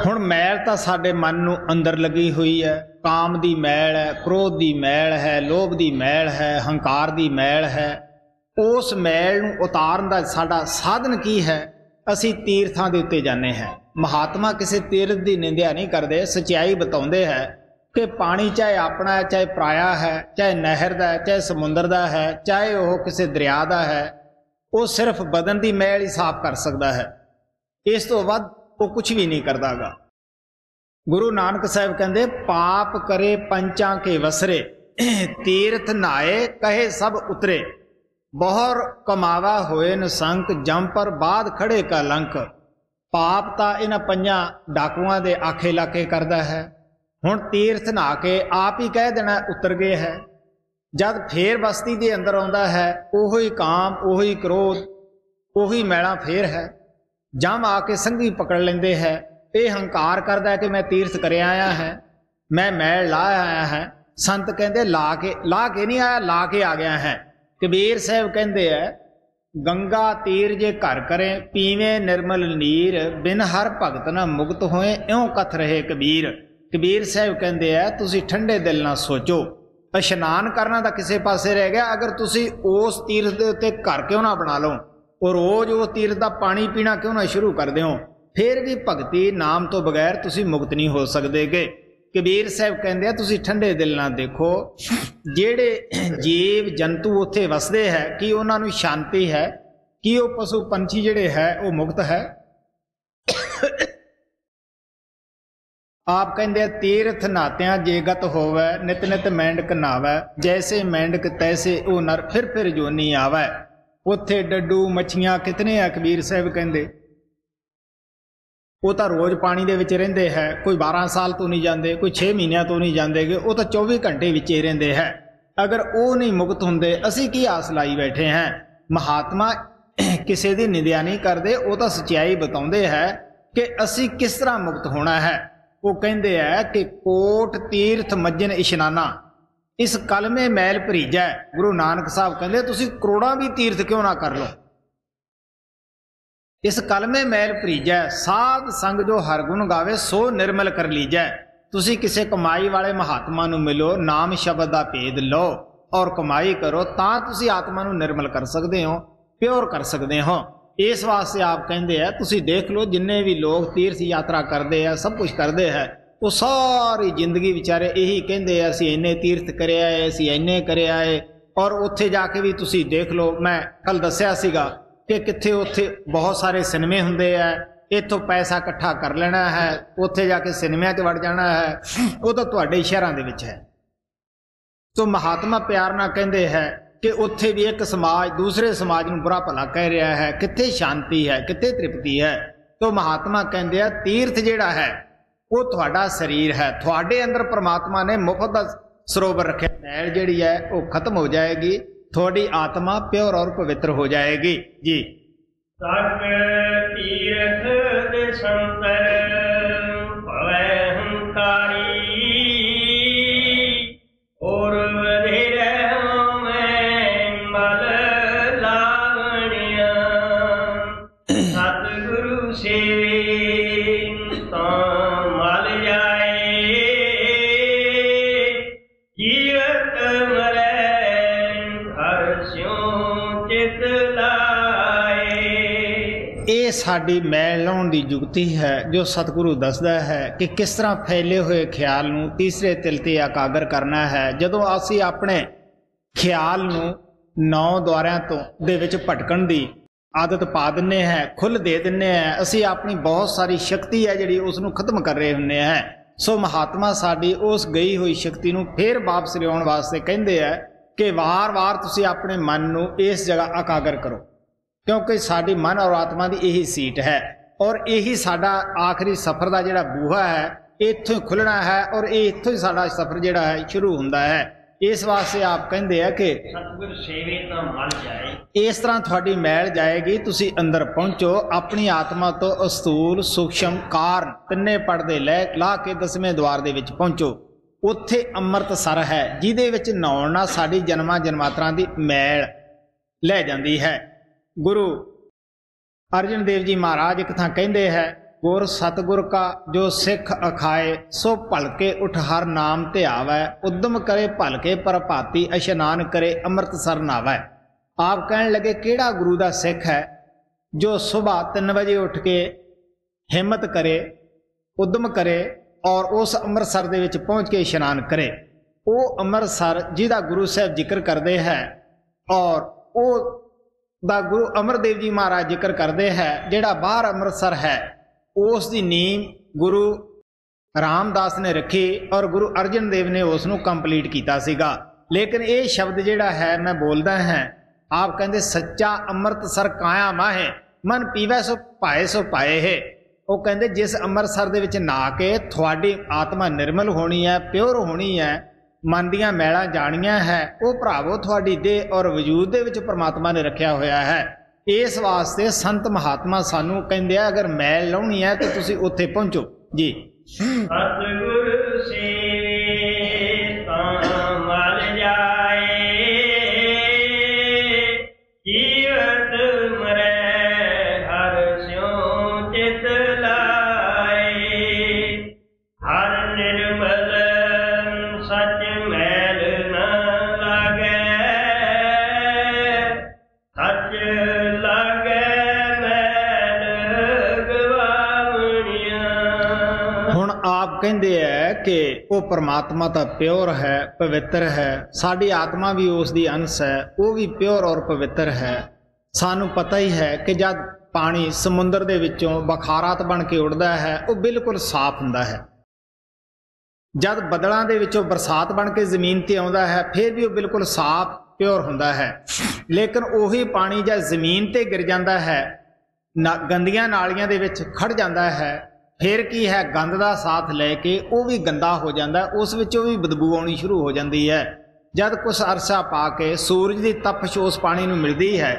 हुण मैल तां साडे मन नूं अंदर लगी हुई है, काम दी मैल है, क्रोध दी मैल है, लोभ दी मैल है, हंकार दी मैल है। उस मैल नूं उतारन दा साडा साधन की है? असीं तीर्थां दे उत्ते जाने हैं। महात्मा किसी तीर्थ की निंदा नहीं करते, सच्चाई बताउंदे है कि पानी चाहे अपना है, चाहे पराया है, चाहे नहर का है, चाहे समुंदर का है, चाहे वह किसी दरिया का है, वो सिर्फ बदन की मैल ही साफ कर सकता है, इस तो वध वो कुछ भी नहीं करता गा। गुरु नानक साहब कहते पाप करे पंचां के वसरे तीर्थ नहाए कहे सब उतरे, बहुर कमावा होए नसंक, जम पर बाद खड़े का लंक। पाप ਤਾਂ ਇਹਨਾਂ ਪੰਜਾਂ ਡਾਕੂਆਂ ਦੇ ਆਖੇ ਲਾਕੇ ਕਰਦਾ ਹੈ। ਹੁਣ ਤੀਰਥ ਨਹਾ ਕੇ ਆਪ ਹੀ ਕਹਿ ਦੇਣਾ ਉਤਰ ਗਏ ਹੈ। ਜਦ ਫੇਰ ਬਸਤੀ ਦੇ ਅੰਦਰ ਆਉਂਦਾ ਹੈ, ਉਹੀ ਕਾਮ, ਉਹੀ ਕ੍ਰੋਧ, ਉਹੀ ਮੈਲਾ ਫੇਰ ਹੈ। ਜਮ ਆ ਕੇ ਸੰਗੀ ਪਕੜ ਲੈਂਦੇ ਹੈ। ਇਹ ਹੰਕਾਰ ਕਰਦਾ ਹੈ ਕਿ ਮੈਂ ਤੀਰਥ ਕਰਿਆ ਆਇਆ ਹੈ, ਮੈਂ ਮੈਲ ਲਾ ਆਇਆ ਹੈ। ਸੰਤ ਕਹਿੰਦੇ ਲਾ ਕੇ ਨਹੀਂ ਆਇਆ, ਲਾ ਕੇ ਆ ਗਿਆ ਹੈ। ਕਬੀਰ ਸਾਹਿਬ ਕਹਿੰਦੇ ਹੈ, गंगा तीर जे घर करे, पीवे निर्मल नीर, बिन हर भगत ना मुक्त होए, इउं कथ रहे कबीर। कबीर साहब कहते हैं तुसी ठंडे दिल ना सोचो। इशनान करना तो किसी पासे रह गया, अगर तुसी उस तीर्थ के उत्ते घर क्यों ना बना लो और रोज उस तीर्थ का पानी पीना क्यों ना शुरू कर दो, फिर भी भगती नाम तो बगैर तुसी मुक्त नहीं हो सकते गे। कबीर साहब कहते हैं तुसी ठंडे दिल ना देखो। जेड़े जीव जंतु उत्थे वसदे है, कि उन्होंने शांति है, कि वो पशु पंछी जेड़े है वो मुक्त है। आप कहते तीर्थ नात्या जे गत होवे, नित नित मेंढक नावे, जैसे मेंढक तैसे वो नर फिर जोनी आवे। उत्थे डड्डू मच्छियां कितने है, कबीर साहब कहते वो तो रोज़ पानी दे विच रहिंदे है। कोई 12 साल तो नहीं जाते, कोई 6 महीनों तो नहीं जाते, वो तो 24 घंटे विच ही रहिंदे है। अगर वो नहीं मुक्त होंदे, असी की आस लाई बैठे हैं। महात्मा किसी की निंदा नहीं करते, वो तो सच्चाई बताते हैं कि असी किस तरह मुक्त होना है। वो कहते हैं कि कोट तीर्थ मज्जन इशनाना, इस कलमे मैल भरीजा। गुरु नानक साहब कहते तुसी करोड़ां भी तीर्थ क्यों ना कर लो, इस कलमे मैल भरीजै। साध संग जो हरगुण गावे, सो निर्मल कर लीजै। तुसी किसी कमाई वाले महात्मा नूं मिलो, नाम शब्द दा भेद लो और कमाई करो, तां तुसी आत्मा नूं निर्मल कर सकते हो, प्योर कर सकते हो। इस वास्ते आप कहते हैं तुसी देख लो, जिन्ने भी लोग तीर्थ यात्रा करते हैं, सब कुछ करते हैं, वो सारी जिंदगी बेचारे यही कहते हैं असीं इन्ने तीर्थ करे आए, असीं इन्ने करे आए। और उत्थे जाके भी तुसी देख लो, मैं कल दस्सिया सीगा कि कित्थे उत्थे बहुत सारे सिनेमे हुंदे है, इत्थों पैसा इकट्ठा कर लेना है, उत्थे जाके सिनेमिਆਂ 'ਚ वड़ जाना है, वो तो तुहाडे शहरां दे विच है। तो महात्मा प्यार नाल कहंदे है कि उत्थे भी एक समाज दूसरे समाज नूं बुरा भला कह रहा है, कित्थे शांति है, कित्थे तृप्ति है। तो महात्मा कहंदे आ तीर्थ जिहड़ा है वो तुहाडा शरीर है, तुहाडे अंदर परमात्मा ने मुफ्त दा सरोवर रखिया। मैल जिहड़ी है वो खत्म हो जाएगी, थोड़ी आत्मा प्योर और पवित्र हो जाएगी जी। सक तीर्थ दिसंतर भवै हंकारी, और वधेरे में मल लागणिया। सतगुरु सेवे तां मल जाए, जीवत मरै ये साड़ी मैल लाउण दी जुगती है, जो सतगुरु दसदा है कि किस तरह फैले हुए ख्याल नूं तीसरे तिल ते एकागर करना है। जदों असीं अपने ख्याल नूं 9 द्वारिਆਂ तो दे विच भटकण दी आदत पा दिंने हैं, खुल दे दिंने हैं, असीं अपनी बहुत सारी शक्ति है जिहड़ी उस नूं खत्म कर रहे हुंदे हैं। सो महात्मा साडी उस गई हुई शक्ति नूं फिर वापस लियाउण वास्ते कहंदे है कि वार-वार तुसीं अपने मन नूं इस जगह एकागर करो, क्योंकि साडी मन और आत्मा की यही सीट है और यही साडा आखिरी सफ़र का जिहड़ा बूहा है, इत्थों ही खुलना है और इत्थों ही साडा सफ़र जिहड़ा है शुरू हुंदा है। इस वास्ते आप कहते हैं कि सतगुर सेवे तां मल जाए, इस तरह थोड़ी मैल जाएगी। तुसी अंदर पहुंचो, अपनी आत्मा तो अस्थूल सूक्ष्म कारण तिन्ने पड़दे ला के 10वें द्वार दे विच पहुंचो। उत्थे अमृतसर है, जिहदे विच नहाउण नाल साडी जन्मां जन्मांतरां दी मैल लै जांदी है। गुरु अर्जन देव जी महाराज एक थां कहंदे है, गुर सतगुर का जो सिख अखाए, सो भलके उठ हर नाम ध्यावै, उद्यम करे भलके परभाती, इशनान करे अमृतसर नावै। आप कहने लगे केड़ा गुरु दा सिख है जो सुबह 3 बजे उठ के हिम्मत करे, उद्यम करे और उस अमृतसर दे विच पहुँच के इशनान करे। वो अमृतसर जिहदा गुरु साहब जिक्र करते हैं और वो दा गुरु अमरदेव जी महाराज जिक्र करते हैं, जिहड़ा बाहर अमृतसर है उस दी नींव गुरु ਰਾਮਦਾਸ ਨੇ ਰੱਖੀ ਔਰ ਗੁਰੂ ਅਰਜਨ ਦੇਵ ਨੇ ਉਸ ਨੂੰ ਕੰਪਲੀਟ ਕੀਤਾ ਸੀਗਾ। ਲੇਕਿਨ ਇਹ ਸ਼ਬਦ ਜਿਹੜਾ ਹੈ ਮੈਂ ਬੋਲਦਾ ਹਾਂ, ਆਪ ਕਹਿੰਦੇ ਸੱਚਾ ਅੰਮ੍ਰਿਤਸਰ ਕਾਇਆ ਮਾਹੇ ਮਨ ਪੀਵੈ ਸੋ ਪਾਏ ਸੋ ਪਾਏ ਹੈ। ਉਹ ਕਹਿੰਦੇ ਜਿਸ ਅੰਮ੍ਰਿਤਸਰ ਦੇ ਵਿੱਚ ਨਹਾ ਕੇ ਤੁਹਾਡੀ ਆਤਮਾ ਨਿਰਮਲ ਹੋਣੀ ਹੈ, ਪਿਓਰ ਹੋਣੀ ਹੈ, ਮਨ ਦੀਆਂ ਮੈਲਾਂ ਜਾਣੀਆਂ ਹੈ, ਉਹ ਭਰਾਵੋ ਤੁਹਾਡੀ ਦੇਹ ਔਰ ਵਜੂਦ ਦੇ ਵਿੱਚ ਪ੍ਰਮਾਤਮਾ ਨੇ ਰੱਖਿਆ ਹੋਇਆ ਹੈ। ਇਸ ਵਾਸਤੇ ਸੰਤ ਮਹਾਤਮਾ ਸਾਨੂੰ ਕਹਿੰਦੇ ਆ ਅਗਰ ਮੈਲ ਲਾਉਣੀ ਹੈ ਤਾਂ ਤੁਸੀਂ ਉੱਥੇ ਪਹੁੰਚੋ ਜੀ। ਸਤਿਗੁਰ ਸੇਵੇ ਤਾਂ ਮਲ ਜਾਏ, ਜੀਵਤ ਮਰੈ ਹਰਿ ਸਿਉ ਚਿਤ ਲਾਏ। ਹਰਿ ਨਿਰਮਲ ਸਚ ਮੈਲ ਨ ਲਾਗੈ, ਸਚ ਲਾਗੈ ਮੈਲ ਗਵਾਵਣੀਆਂ। ਹੁਣ ਆਪ ਕਹਿੰਦੇ ਹੈ ਕਿ ਉਹ ਪਰਮਾਤਮਾ ਤਾਂ ਪਿਓਰ ਹੈ, ਪਵਿੱਤਰ ਹੈ, ਸਾਡੀ ਆਤਮਾ ਵੀ ਉਸ ਦੀ ਅੰਸ਼ ਹੈ, ਉਹ ਵੀ ਪਿਓਰ ਔਰ ਪਵਿੱਤਰ ਹੈ। ਸਾਨੂੰ ਪਤਾ ਹੀ ਹੈ ਕਿ ਜਦ ਪਾਣੀ ਸਮੁੰਦਰ ਦੇ ਵਿੱਚੋਂ ਬਖਾਰਾਤ ਬਣ ਕੇ ਉੱਡਦਾ ਹੈ ਉਹ ਬਿਲਕੁਲ ਸਾਫ਼ ਹੁੰਦਾ ਹੈ। ਜਦ ਬੱਦਲਾਂ ਦੇ ਵਿੱਚੋਂ ਬਰਸਾਤ ਬਣ ਕੇ ਜ਼ਮੀਨ ਤੇ ਆਉਂਦਾ ਹੈ ਫਿਰ ਵੀ ਉਹ ਬਿਲਕੁਲ ਸਾਫ਼ ਪਿਓਰ ਹੁੰਦਾ ਹੈ। ਲੇਕਿਨ ਉਹੀ ਪਾਣੀ ਜਦ ਜ਼ਮੀਨ ਤੇ ਗਿਰ ਜਾਂਦਾ ਹੈ, ਗੰਦੀਆਂ ਨਾਲੀਆਂ ਦੇ ਵਿੱਚ ਖੜ ਜਾਂਦਾ ਹੈ, ਫਿਰ ਕੀ ਹੈ, ਗੰਦ ਦਾ ਸਾਥ ਲੈ ਕੇ ਉਹ ਵੀ ਗੰਦਾ ਹੋ ਜਾਂਦਾ, ਉਸ ਵਿੱਚੋਂ ਵੀ ਬਦਬੂ ਆਉਣੀ ਸ਼ੁਰੂ ਹੋ ਜਾਂਦੀ ਹੈ। ਜਦ ਕੁਛ ਅਰਸਾ ਪਾ ਕੇ ਸੂਰਜ ਦੀ ਤਪਸ਼ ਉਸ ਪਾਣੀ ਨੂੰ ਮਿਲਦੀ ਹੈ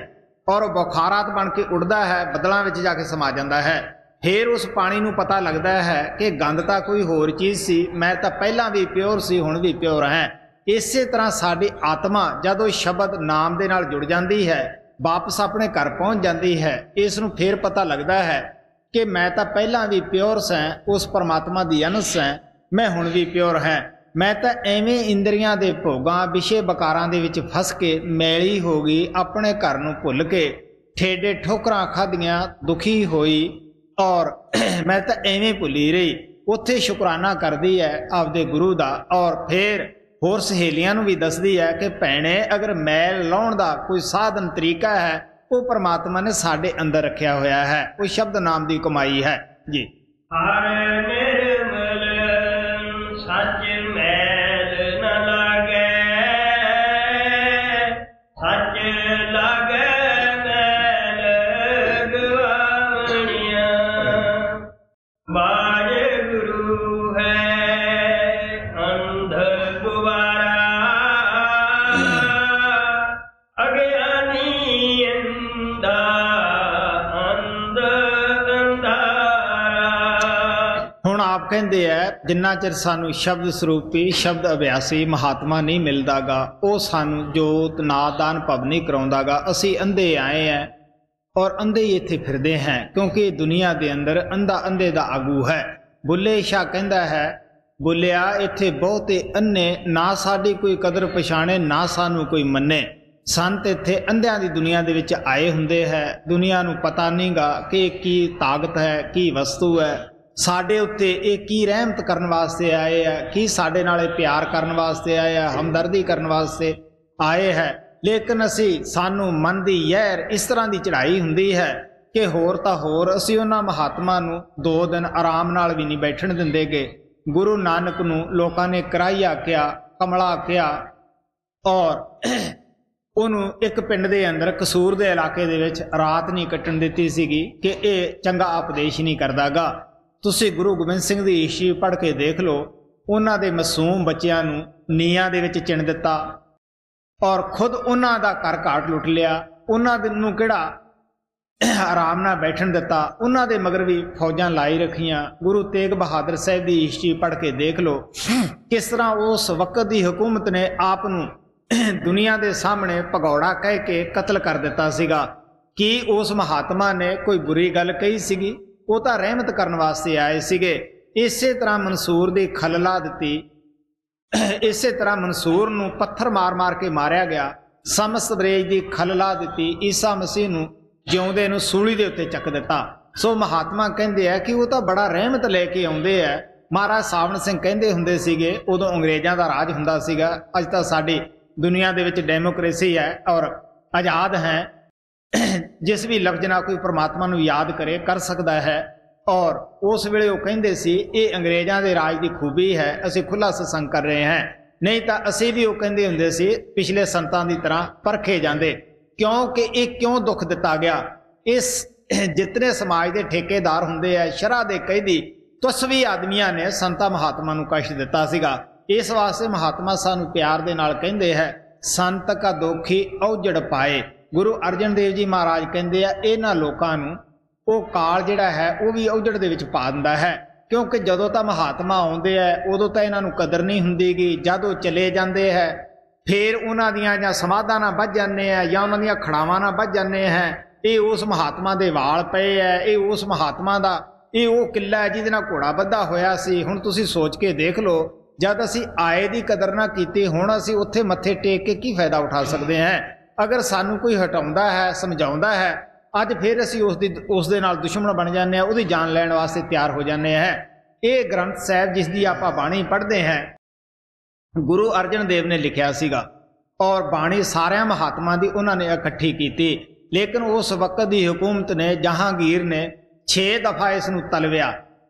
ਔਰ ਉਹ ਬੁਖਾਰਾਤ ਬਣ ਕੇ ਉੱਡਦਾ ਹੈ, ਬੱਦਲਾਂ ਵਿੱਚ ਜਾ ਕੇ ਸਮਾ ਜਾਂਦਾ ਹੈ, ਫਿਰ ਉਸ ਪਾਣੀ ਨੂੰ ਪਤਾ ਲੱਗਦਾ ਹੈ ਕਿ ਗੰਦ ਤਾਂ ਕੋਈ ਹੋਰ ਚੀਜ਼ ਸੀ, ਮੈਂ ਤਾਂ ਪਹਿਲਾਂ ਵੀ ਪਿਓਰ ਸੀ, ਹੁਣ ਵੀ ਪਿਓਰ ਹਾਂ। ਇਸੇ ਤਰ੍ਹਾਂ ਸਾਡੀ ਆਤਮਾ ਜਦੋਂ ਸ਼ਬਦ ਨਾਮ ਦੇ ਨਾਲ ਜੁੜ ਜਾਂਦੀ ਹੈ, ਵਾਪਸ ਆਪਣੇ ਘਰ ਪਹੁੰਚ ਜਾਂਦੀ ਹੈ, ਇਸ ਨੂੰ ਫਿਰ ਪਤਾ ਲੱਗਦਾ ਹੈ ਕਿ ਮੈਂ ਤਾਂ ਪਹਿਲਾਂ ਵੀ ਪਿਓਰ ਸਾਂ, ਉਸ ਪਰਮਾਤਮਾ ਦੀ ਅੰਸ਼ ਹਾਂ, ਮੈਂ ਹੁਣ ਵੀ ਪਿਓਰ ਹਾਂ। ਮੈਂ ਤਾਂ ਐਵੇਂ ਇੰਦਰੀਆਂ ਦੇ ਭੋਗਾਂ ਵਿਸ਼ੇ ਬਕਾਰਾਂ ਦੇ ਵਿੱਚ ਫਸ ਕੇ ਮੈਲੀ ਹੋ ਗਈ, ਆਪਣੇ ਘਰ ਨੂੰ ਭੁੱਲ ਕੇ ਠੇਡੇ ਠੋਕਰਾਂ ਖਾਧੀਆਂ, ਦੁਖੀ ਹੋਈ ਔਰ ਮੈਂ ਤਾਂ ਐਵੇਂ ਭੁੱਲੀ ਰਹੀ। ਉੱਥੇ ਸ਼ੁਕਰਾਨਾ ਕਰਦੀ ਹੈ ਆਪਦੇ ਗੁਰੂ ਦਾ ਔਰ ਫਿਰ ਹੋਰ ਸਹੇਲੀਆਂ ਨੂੰ ਵੀ ਦੱਸਦੀ ਹੈ ਕਿ ਭੈਣੇ ਅਗਰ ਮੈਲ ਲਾਉਣ ਦਾ ਕੋਈ ਸਾਧਨ ਤਰੀਕਾ ਹੈ ਉਹ ਪਰਮਾਤਮਾ ਨੇ ਸਾਡੇ ਅੰਦਰ ਰੱਖਿਆ ਹੋਇਆ ਹੈ, ਉਹ ਸ਼ਬਦ ਨਾਮ ਦੀ ਕਮਾਈ ਹੈ ਜੀ। ਹਰਿ ਨਿਰਮਲ ਸਚ ਮੈਲ ਨ ਲਾਗੈ, ਸਚ ਲਾਗੈ ਮੈਲ ਗਵਾਵਣੀਆਂ। ਵਾਹਿਗੁਰੂ ਹੈ ਅੰਧ ਗੁਬਾਰਾ, ਅਗਿਆਨੀ ਅੰਧਾ ਅੰਧ ਅੰਧਾਰਾ। ਹੁਣ ਆਪ ਕਹਿੰਦੇ ਹੈ ਜਿੰਨਾ ਚਿਰ ਸਾਨੂੰ ਸ਼ਬਦ ਸਰੂਪੀ ਸ਼ਬਦ ਅਭਿਆਸੀ ਮਹਾਤਮਾ ਨਹੀਂ ਮਿਲਦਾਗਾ, ਉਹ ਸਾਨੂੰ ਜੋਤ ਨਾਦਾਨ ਭਵ ਨਹੀਂ ਕਰਾਉਂਦਾਗਾ, ਅਸੀਂ ਅੰਧੇ ਆਏ ਹੈ ਔਰ ਅੰਧੇ ਹੀ ਇੱਥੇ ਫਿਰਦੇ ਹਾਂ, ਕਿਉਂਕਿ ਦੁਨੀਆ ਦੇ ਅੰਦਰ ਅੰਧਾ ਅੰਧੇ ਦਾ ਆਗੂ ਹੈ। ਬੁੱਲੇ ਸ਼ਾਹ ਕਹਿੰਦਾ ਹੈ, ਬੁੱਲਿਆ ਇੱਥੇ ਬਹੁਤੇ ਅੰਨੇ, ਨਾ ਸਾਡੀ ਕੋਈ ਕਦਰ ਪਛਾਣੇ ਨਾ ਸਾਨੂੰ ਕੋਈ ਮੰਨੇ। ਸੰਤ ਇੱਥੇ ਅੰਧਿਆਂ ਦੀ ਦੁਨੀਆ ਦੇ ਵਿੱਚ ਆਏ ਹੁੰਦੇ ਹੈ, ਦੁਨੀਆ ਨੂੰ ਪਤਾ ਨਹੀਂਗਾ ਕਿ ਕੀ ਤਾਕਤ ਹੈ, ਕੀ ਵਸਤੂ ਹੈ, ਸਾਡੇ ਉੱਤੇ ਇਹ ਕੀ ਰਹਿਮਤ ਕਰਨ ਵਾਸਤੇ ਆਏ ਹੈ, ਕੀ ਸਾਡੇ ਨਾਲ ਇਹ ਪਿਆਰ ਕਰਨ ਵਾਸਤੇ ਆਏ ਹੈ, ਹਮਦਰਦੀ ਕਰਨ ਵਾਸਤੇ ਆਏ ਹੈ। ਲੇਕਿਨ ਸਾਨੂੰ ਮਨ ਦੀ ਜ਼ਹਿਰ ਇਸ ਤਰ੍ਹਾਂ ਦੀ ਚੜ੍ਹਾਈ ਹੁੰਦੀ ਹੈ ਕਿ ਹੋਰ ਤਾਂ ਹੋਰ ਅਸੀਂ ਉਹਨਾਂ ਮਹਾਤਮਾ ਨੂੰ 2 ਦਿਨ ਆਰਾਮ ਨਾਲ ਵੀ ਨਹੀਂ ਬੈਠਣ ਦਿੰਦੇਗੇ। ਗੁਰੂ ਨਾਨਕ ਨੂੰ ਲੋਕਾਂ ਨੇ ਕਰਾਈਆ ਕਿਹਾ, ਕਮਲਾ ਕਿਹਾ ਔਰ ਉਹਨੂੰ ਇੱਕ ਪਿੰਡ ਦੇ ਅੰਦਰ ਕਸੂਰ ਦੇ ਇਲਾਕੇ ਦੇ ਵਿੱਚ ਰਾਤ ਨਹੀਂ ਕੱਟਣ ਦਿੱਤੀ ਸੀਗੀ ਕਿ ਇਹ ਚੰਗਾ ਉਪਦੇਸ਼ ਨਹੀਂ ਕਰਦਾਗਾ। ਤੁਸੀਂ ਗੁਰੂ ਗੋਬਿੰਦ ਸਿੰਘ ਦੀ ਹਿਸਟਰੀ ਪੜ੍ਹ ਕੇ ਦੇਖ ਲਓ, ਉਹਨਾਂ ਦੇ ਮਾਸੂਮ ਬੱਚਿਆਂ ਨੂੰ ਨੀਹਾਂ ਦੇ ਵਿੱਚ ਚਿਣ ਦਿੱਤਾ ਔਰ ਖੁਦ ਉਹਨਾਂ ਦਾ ਘਰ ਘਾਟ ਲੁੱਟ ਲਿਆ, ਉਹਨਾਂ ਨੂੰ ਕਿਹੜਾ ਆਰਾਮ ਨਾਲ ਬੈਠਣ ਦਿੱਤਾ, ਉਹਨਾਂ ਦੇ ਮਗਰ ਵੀ ਫੌਜਾਂ ਲਾਈ ਰੱਖੀਆਂ। ਗੁਰੂ ਤੇਗ ਬਹਾਦਰ ਸਾਹਿਬ ਦੀ ਹਿਸਟਰੀ ਪੜ੍ਹ ਕੇ ਦੇਖ ਲਓ ਕਿਸ ਤਰ੍ਹਾਂ ਉਸ ਵਕਤ ਦੀ ਹਕੂਮਤ ਨੇ ਆਪ ਨੂੰ ਦੁਨੀਆ ਦੇ ਸਾਹਮਣੇ ਭਗੌੜਾ ਕਹਿ ਕੇ ਕਤਲ ਕਰ ਦਿੱਤਾ ਸੀਗਾ। ਕੀ ਉਸ ਮਹਾਤਮਾ ਨੇ ਕੋਈ ਬੁਰੀ ਗੱਲ ਕਹੀ ਸੀਗੀ? ਉਹ ਤਾਂ ਰਹਿਮਤ ਕਰਨ ਵਾਸਤੇ ਆਏ ਸੀਗੇ। ਇਸੇ ਤਰ੍ਹਾਂ ਮਨਸੂਰ ਦੀ ਖਲਲਾ ਦਿੱਤੀ, ਇਸੇ ਤਰ੍ਹਾਂ ਮਨਸੂਰ ਨੂੰ ਪੱਥਰ ਮਾਰ-ਮਾਰ ਕੇ ਮਾਰਿਆ ਗਿਆ। ਸਮਸਤ ਬਰੇਜ ਦੀ ਖਲਲਾ ਦਿੱਤੀ, ਈਸਾ ਮਸੀਹ ਨੂੰ ਜਿਉਂਦੇ ਨੂੰ ਸੂਲੀ ਦੇ ਉੱਤੇ ਚੱਕ ਦਿੱਤਾ। ਸੋ ਮਹਾਤਮਾ ਕਹਿੰਦੇ ਆ ਕਿ ਉਹ ਤਾਂ ਬੜਾ ਰਹਿਮਤ ਲੈ ਕੇ ਆਉਂਦੇ ਆ। ਮਹਾਰਾਜ ਸਾਵਣ ਸਿੰਘ ਕਹਿੰਦੇ ਹੁੰਦੇ ਸੀਗੇ ਉਦੋਂ ਅੰਗਰੇਜ਼ਾਂ ਦਾ ਰਾਜ ਹੁੰਦਾ ਸੀਗਾ, ਅੱਜ ਤਾਂ ਸਾਡੀ ਦੁਨੀਆ ਦੇ ਵਿੱਚ ਡੈਮੋਕ੍ਰੇਸੀ ਹੈ ਔਰ ਆਜ਼ਾਦ ਹੈ। ਜਿਸ ਵੀ ਲਫ਼ਜ਼ ਨਾਲ ਕੋਈ ਪਰਮਾਤਮਾ ਨੂੰ ਯਾਦ ਕਰੇ ਕਰ ਸਕਦਾ ਹੈ और उस वेले वो कहिंदे सी ये अंग्रेज़ां दे राज की खूबी है, असीं खुला सत्संग कर रहे हैं, नहीं तो असीं भी वो कहिंदे हुंदे सी पिछले संतां दी तरह परखे जांदे। क्योंकि ये क्यों दुख दिता गया? इस जितने समाज के ठेकेदार हुंदे है, शरह दे कैदी तुसवी आदमियां ने संतां महात्मा नूं कष्ट दिता सीगा। इस वास्ते महात्मा सानूं प्यार दे नाल कहिंदे है, संत का दोखी औजड़ पाए। गुरु अर्जन देव जी महाराज कहिंदे आ, इन्हां लोकां नूं वो काल जिहड़ा है वो भी औजड़ दे विच पा दिंदा है। क्योंकि जदों तां महात्मा आउंदे है उदों तां इन्हां नूं कदर नहीं हुंदीगी, जदों चले जांदे है फिर उन्हां दियां जां समाधां नाल वध जांदे है जां उन्हां दियां खड़ावां नाल वध जांदे है। ये उस महात्मा दे वाल पए है, ये उस महात्मा दा ये वो किला है जिहदे नाल घोड़ा बद्धा होया सी। हुण तुसीं सोच के देख लो, जद असीं आए दी कदर ना कीती, हुण असीं उत्थे मत्थे टेक के की फायदा उठा सकते हैं? अगर सानूं कोई हटाउंदा है, समझाउंदा है, अज फिर असीं उस दे नाल दुश्मन बन जाने, उहदी जान लैण वास्ते तैयार हो जाने हैं। ये ग्रंथ साहिब जिस दी आपां बाणी पढ़दे हैं, गुरु अर्जन देव ने लिखिया सीगा और बाणी सारियां महात्मा दी उन्हां ने इकट्ठी कीती। लेकिन उस वक्त दी हुकूमत ने, जहांगीर ने 6 दफा इस नूं तलविया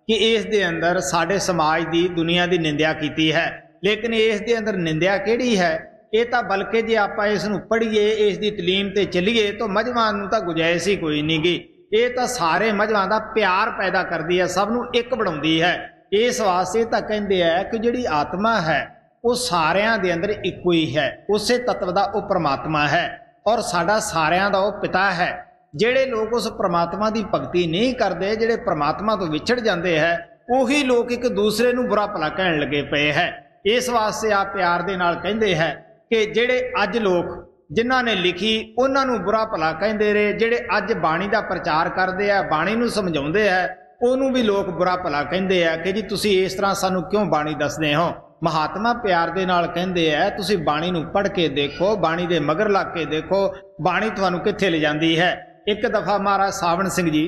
कि इस दे अंदर साडे समाज दी दुनिया दी निंदिया कीती है। लेकिन इस दे अंदर निंदिया किहड़ी है? ये तो बल्कि जे आपां इस नूं पढ़ीए, इस दी तलीम ते चलीए तो मजहबां नूं तां गुंजाइश ही कोई नहीं गी। ये तो सारे मजहबां दा प्यार पैदा करदी है, सब नूं एक बनाउंदी है। इस वास्ते तां कहिंदे है कि जिहड़ी आत्मा है वो सारियां दे अंदर इक्को ही है, उसे तत्व दा वो परमात्मा है और साडा सारियां दा वो पिता है। जिहड़े लोग उस परमात्मा की भगती नहीं करते, जिहड़े परमात्मा तो विछड़ जाते हैं, उही लोग एक दूसरे नूं बुरा भला कहण लगे पे है। इस वास्ते आप प्यार दे नाल कहिंदे है कि जिहड़े अज लोग जिन्हां ने लिखी उन्हां नूं बुरा भला कहिंदे रहे, जिहड़े अज बाणी दा प्रचार करदे आ, बाणी नूं समझाउंदे है, उहनूं भी लोग बुरा भला कहिंदे आ कि जी तुसीं इस तरह सानूं क्यों बाणी दसदे हो। महात्मा प्यार दे नाल कहिंदे है, तुसीं बाणी नूं पढ़ के देखो, बाणी दे मगर लग के देखो, बाणी तुहानूं कित्थे ले जांदी है। एक दफा महाराज सावण सिंह जी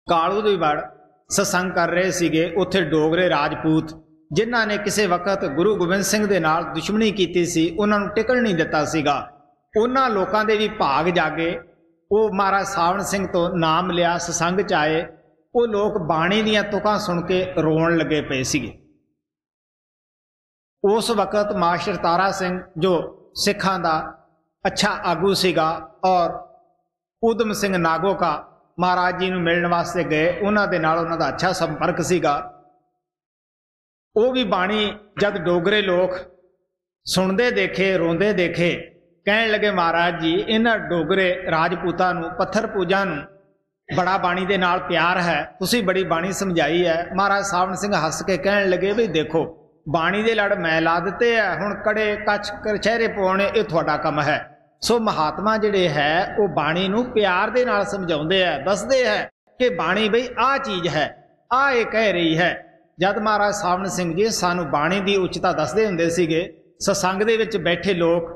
कालू दे वड़ सत्संग कर रहे सीगे। उत्थे डोगरे राजपूत जिन्हां ने किसी वक्त गुरु गोबिंद सिंह दे नाल दुश्मनी कीती सी, उन्हां नूं टिकण नहीं दिता सीगा। उन्हां लोकां दे भी भाग जागे, वो महाराज सावण सिंह तो नाम लिया, सत्संग च आए। वो लोग बाणी दीआं तुकां सुन के रोण लगे पे सीगे। उस वक्त मास्टर तारा सिंह जो सिखां दा अच्छा आगू सीगा और उदम सिंह नागो का महाराज जी नूं मिलण वास्ते गए, उन्हां दे नाल उन्हां दा अच्छा संपर्क सीगा। वो भी बाणी जद डोगरे लोग सुनते देखे, रोंदे देखे, कहण लगे महाराज जी इन्हां डोगरे राजपूतां नूं पत्थर पूजा नूं बड़ा बाणी दे नाल प्यार है, तुसीं बड़ी बाणी समझाई है। महाराज सावण सिंह हस के कहण लगे भी देखो बाणी दे लड़ मैं ला दिते है, हुण कड़े कछ कचहरे पवाउणे ये तुहाडा काम है। सो महात्मा जिहड़े है वो बाणी नूं प्यार दे नाल समझाउंदे है, दसदे है कि बाणी बई आ चीज़ है, आ ये कह रही है। जद महाराज सावण सिंह जी सानू बाणी दी उच्चता दसदे हुंदे सीगे, सत्संग दे विच बैठे लोग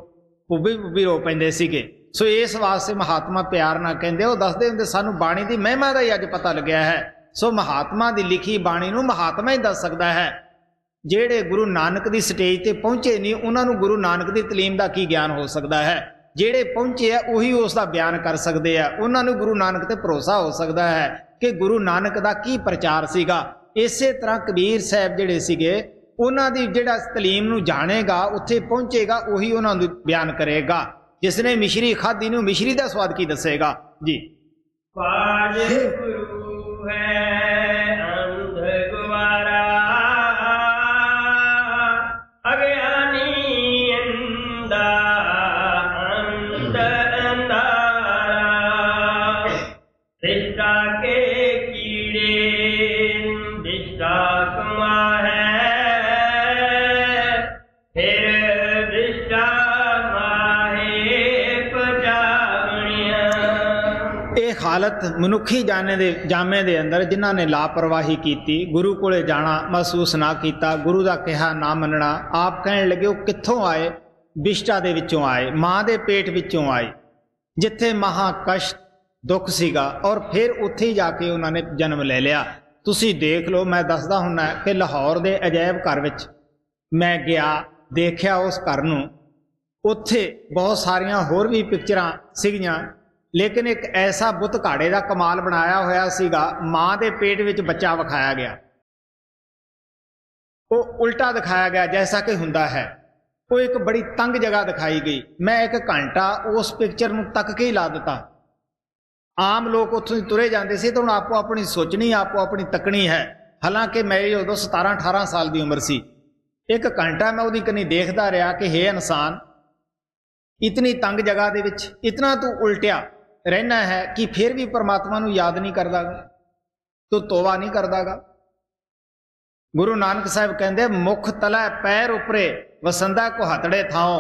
पुब्बी रो पैंदे सीगे। सो इस वास्ते महात्मा प्यार ना कहंदे, वो दसदे हुंदे सानू बाणी दी महिमा दा ही अज पता लग्या है। सो महात्मा दी लिखी बाणी नूं महात्मा ही दस सकदा है। जेड़े गुरु नानक दी स्टेज ते पहुंचे नहीं, उन्हां नूं गुरु नानक दी तलीम दा की ज्ञान हो सकदा है। जेड़े पहुंचे है उही उस दा बयान कर सकदे आ, उन्हां नूं गुरु नानक ते भरोसा हो सकदा है कि गुरु नानक दा की प्रचार सीगा। इसे तरह कबीर साहब जिहड़े सीगे उन्हां दी जिहड़ा तलीम नूं जाणेगा, उत्थे पहुंचेगा, उही उन्हां नूं बयान करेगा। जिसने मिश्री खाधी नूं मिश्री दा स्वाद की दसेगा जी। गुरु है अंध गुवारा, अज्ञानी अंधा अंध अंधारा, दृष्टा के कीड़े दृष्टा कुआ है, फिर दृष्टा हालत मनुखी जामे दे अंदर जिन्हां ने लापरवाही की, गुरु कोले जाना महसूस ना किया, गुरु का कहा ना मनना। आप कहने लगे वो कित्थों आए? विष्टा दे विचों आए, माँ दे पेट विचों आए, जिथे महा कष्ट दुख सीगा, और फिर उत्थे ही जाके उन्होंने जन्म ले लिया। तुसी देख लो, मैं दसदा हुन्ना कि लाहौर दे अजायब घर विच मैं गया, देखिया उस घर नूं, उत्थे बहुत सारियां होर भी पिक्चरां सीगियां लेकिन एक ऐसा बुत घाड़े का कमाल बनाया होया सीगा, मां के पेट विच बच्चा विखाया गया, वो उल्टा दिखाया गया जैसा कि हुंदा है। वो एक बड़ी तंग जगह दिखाई गई। मैं एक घंटा उस पिक्चर नूं तक के ही ला दिता। आम लोग उत्थों तुरे जाते सी तो हुण आपो अपनी सोचनी, आपो अपनी तकनी है। हालांकि मेरी उदों 17-18 साल की उम्र सी। एक घंटा मैं उहदी कनी देखदा रहा कि हे इंसान, इतनी तंग जगह दे विच इतना तू उल्टिया रहना है कि फिर भी परमात्मा नूं याद नहीं करदा, तो तौबा नहीं करदागा। गुरु नानक साहब कहते मुख तलै पैर उपरे वसंदा कुहतड़े थाओ,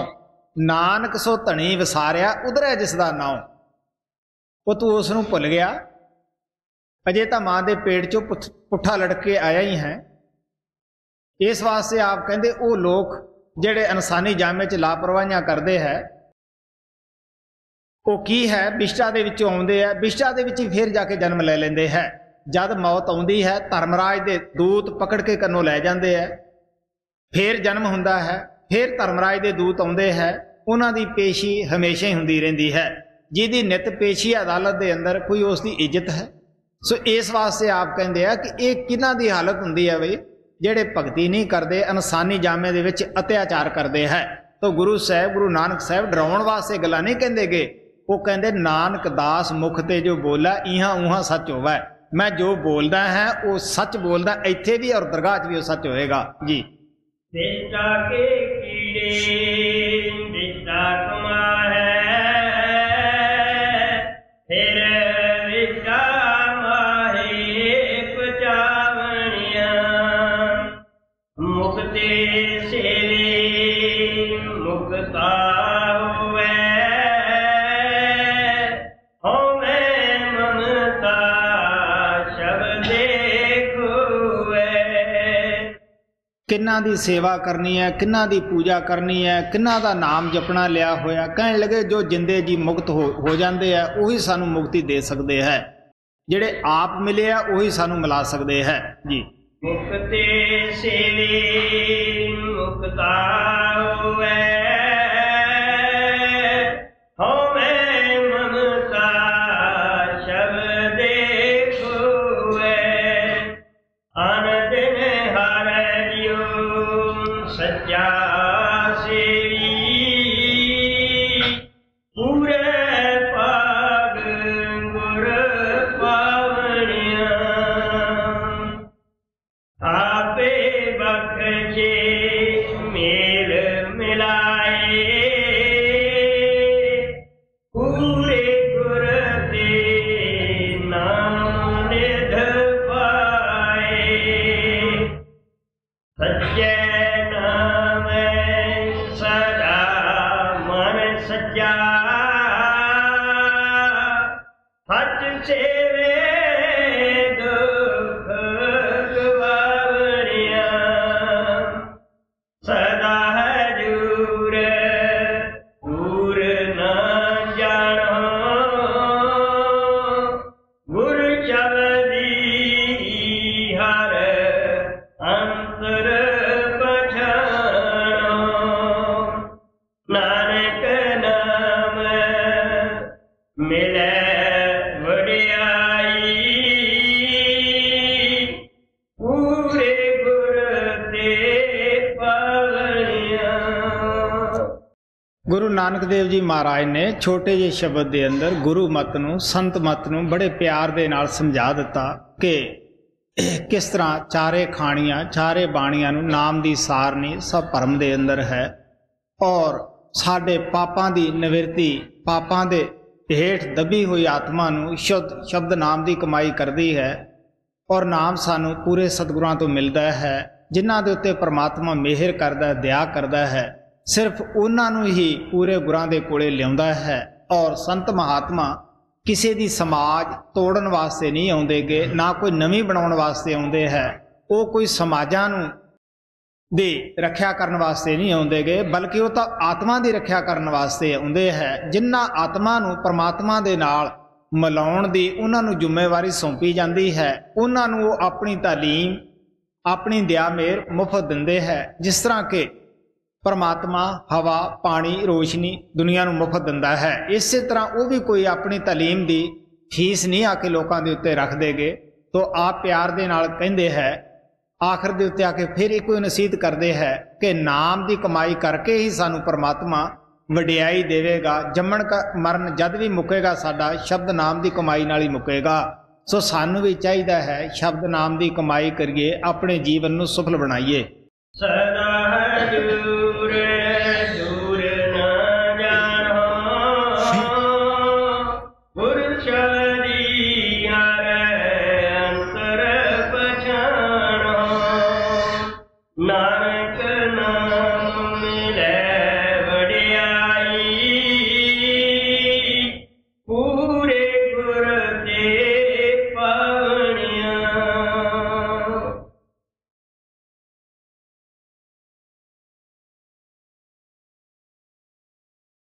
नानक सो धनी विसारिया उधरै जिसदा नाओ। वो तू उस नूं भुल गया, अजे तो मां के पेट चों पुट्ठा लड़के आया ही है। इस वास्ते आप कहते वो लोग जेड़े इंसानी जामे च लापरवाहियां करते हैं, वो की है बिष्टा दे विचों आउंदे है, बिष्टा दे विच फिर जाके जन्म ले लेंदे है। जद मौत आउंदी है धर्मराज दे दूत पकड़ के कन्नों लै जांदे है, फिर जन्म हुंदा है, फिर धर्मराज दे दूत आउंदे है। उन्हां दी पेशी हमेशा ही हुंदी रहिंदी है, जिहदी नित पेशी अदालत दे अंदर कोई उसकी इज्जत है। सो इस वास्ते आप कहते हैं कि ये किन्हां दी हालत हुंदी है बई जेड़े भगती नहीं करते, इंसानी जामे दे विच अत्याचार करते हैं। तो गुरु साहब, गुरु नानक साहब डराउण वास्ते गल्लां नहीं कहंदे गे, वो कहते नानक दास मुख ते जो बोला इहां उहां सच होवै। मैं जो बोलदा है वो सच बोलदा, इत्थे भी और दरगाह च भी वो सच होएगा जी। बिष्टा के कीड़े बिष्टा कमा है, फिर बिष्टा माहे पचावनिया, मुक्ति सेवे मुक्ता हुए, होवे ममता शब्दे खुए। किन्ना दी सेवा करनी है, किन्ना दी पूजा करनी है, किन्ना दा नाम जपना लिया होया। कहने लगे जो जिंदे जी मुक्त हो जाते हैं वही सानू मुक्ति दे सकते हैं, जेड़े आप मिले हैं वही सानू मिला सकते हैं जी। मुक्ति सेवी मुक्ता हुए, होवे ममता शब्दे खुए, अन दिन हर जियो सच्चा सेवी, पूरे पाग गुर पावनिया, आपे बख्शे मेल मिलाए, पूरे गुर के नाम निध पाए, सच्चे नाम सदा मन सच्चा, सच सेवे दुख गवावरिया, सदा हजूर दूर न जानो, गुर शब्दी हर अंतर पछानो, नानक नाम मिले वडियाई, पूरे गुर ते पावनिया। गुरु नानक देव जी महाराज ने छोटे जे शब्द के अंदर गुरु मत नूं, संत मत नूं बड़े प्यार दे नाल समझा दिता कि किस तरह चारे खाणियां चारे बाणियां नूं नाम दी सारनी सब भरम दे अंदर है, और साडे पापां दी निवृत्ति, पापां दे हेठ दबी हुई आत्मा नूं शुद्ध शब्द नाम दी कमाई करदी है। और नाम सानू पूरे सतगुरां तो मिलता है, जिन्हां दे उत्ते परमात्मा मेहर करदा, दया करदा है, सिर्फ उन्हां नूं ही पूरे गुरां दे कोले लिआउंदा है। और संत महात्मा किसी दी समाज तोड़न वास्ते नहीं आउंदे गे, ना कोई नवीं बनाउण वास्ते आउंदे है। वो कोई समाजां नूं दी रख्या करन वास्ते नहीं आउंदे गे, बल्कि वो तो आत्मा दी रख्या करन वास्ते आउंदे है। जिन्हां आत्मा नूं परमात्मा दे नाल मिलाउण दी उन्हां नूं जिम्मेवारी सौंपी जांदी है, उन्हां नूं वो अपनी तालीम, अपनी दया मेहर मुफ्त दिंदे है। जिस तरह के परमात्मा हवा पानी रोशनी दुनिया ਨੂੰ ਮੁਫਤ ਦਿੰਦਾ ਹੈ। ਇਸੇ ਤਰ੍ਹਾਂ ਉਹ ਵੀ ਕੋਈ ਆਪਣੀ ਤਾਲੀਮ ਦੀ ਫੀਸ ਨਹੀਂ ਆ ਕੇ ਲੋਕਾਂ ਦੇ ਉੱਤੇ ਰੱਖ ਦੇਗੇ। ਤੋ ਆਪ ਪਿਆਰ ਦੇ ਨਾਲ ਕਹਿੰਦੇ ਹੈ, ਆਖਰ ਦੇ ਉੱਤੇ ਆ ਕੇ ਫਿਰ ਇੱਕੋ ਹੀ ਨਸੀਹਤ ਕਰਦੇ ਹੈ ਕਿ ਨਾਮ ਦੀ ਕਮਾਈ ਕਰਕੇ ਹੀ ਸਾਨੂੰ ਪਰਮਾਤਮਾ ਵਡਿਆਈ ਦੇਵੇਗਾ। ਜੰਮਣ ਮਰਨ ਜਦ ਵੀ ਮੁੱਕੇਗਾ ਸਾਡਾ ਸ਼ਬਦ ਨਾਮ ਦੀ ਕਮਾਈ ਨਾਲ ਹੀ ਮੁੱਕੇਗਾ। ਸੋ ਸਾਨੂੰ ਵੀ ਚਾਹੀਦਾ ਹੈ ਸ਼ਬਦ ਨਾਮ ਦੀ ਕਮਾਈ ਕਰੀਏ, ਆਪਣੇ ਜੀਵਨ ਨੂੰ ਸਫਲ ਬਣਾਈਏ। ਸਦਾ ਹਜੂਰ ਦੂਰ ਨਾ ਜਾਣੋ ਗੁਰ ਸ਼ਬਦ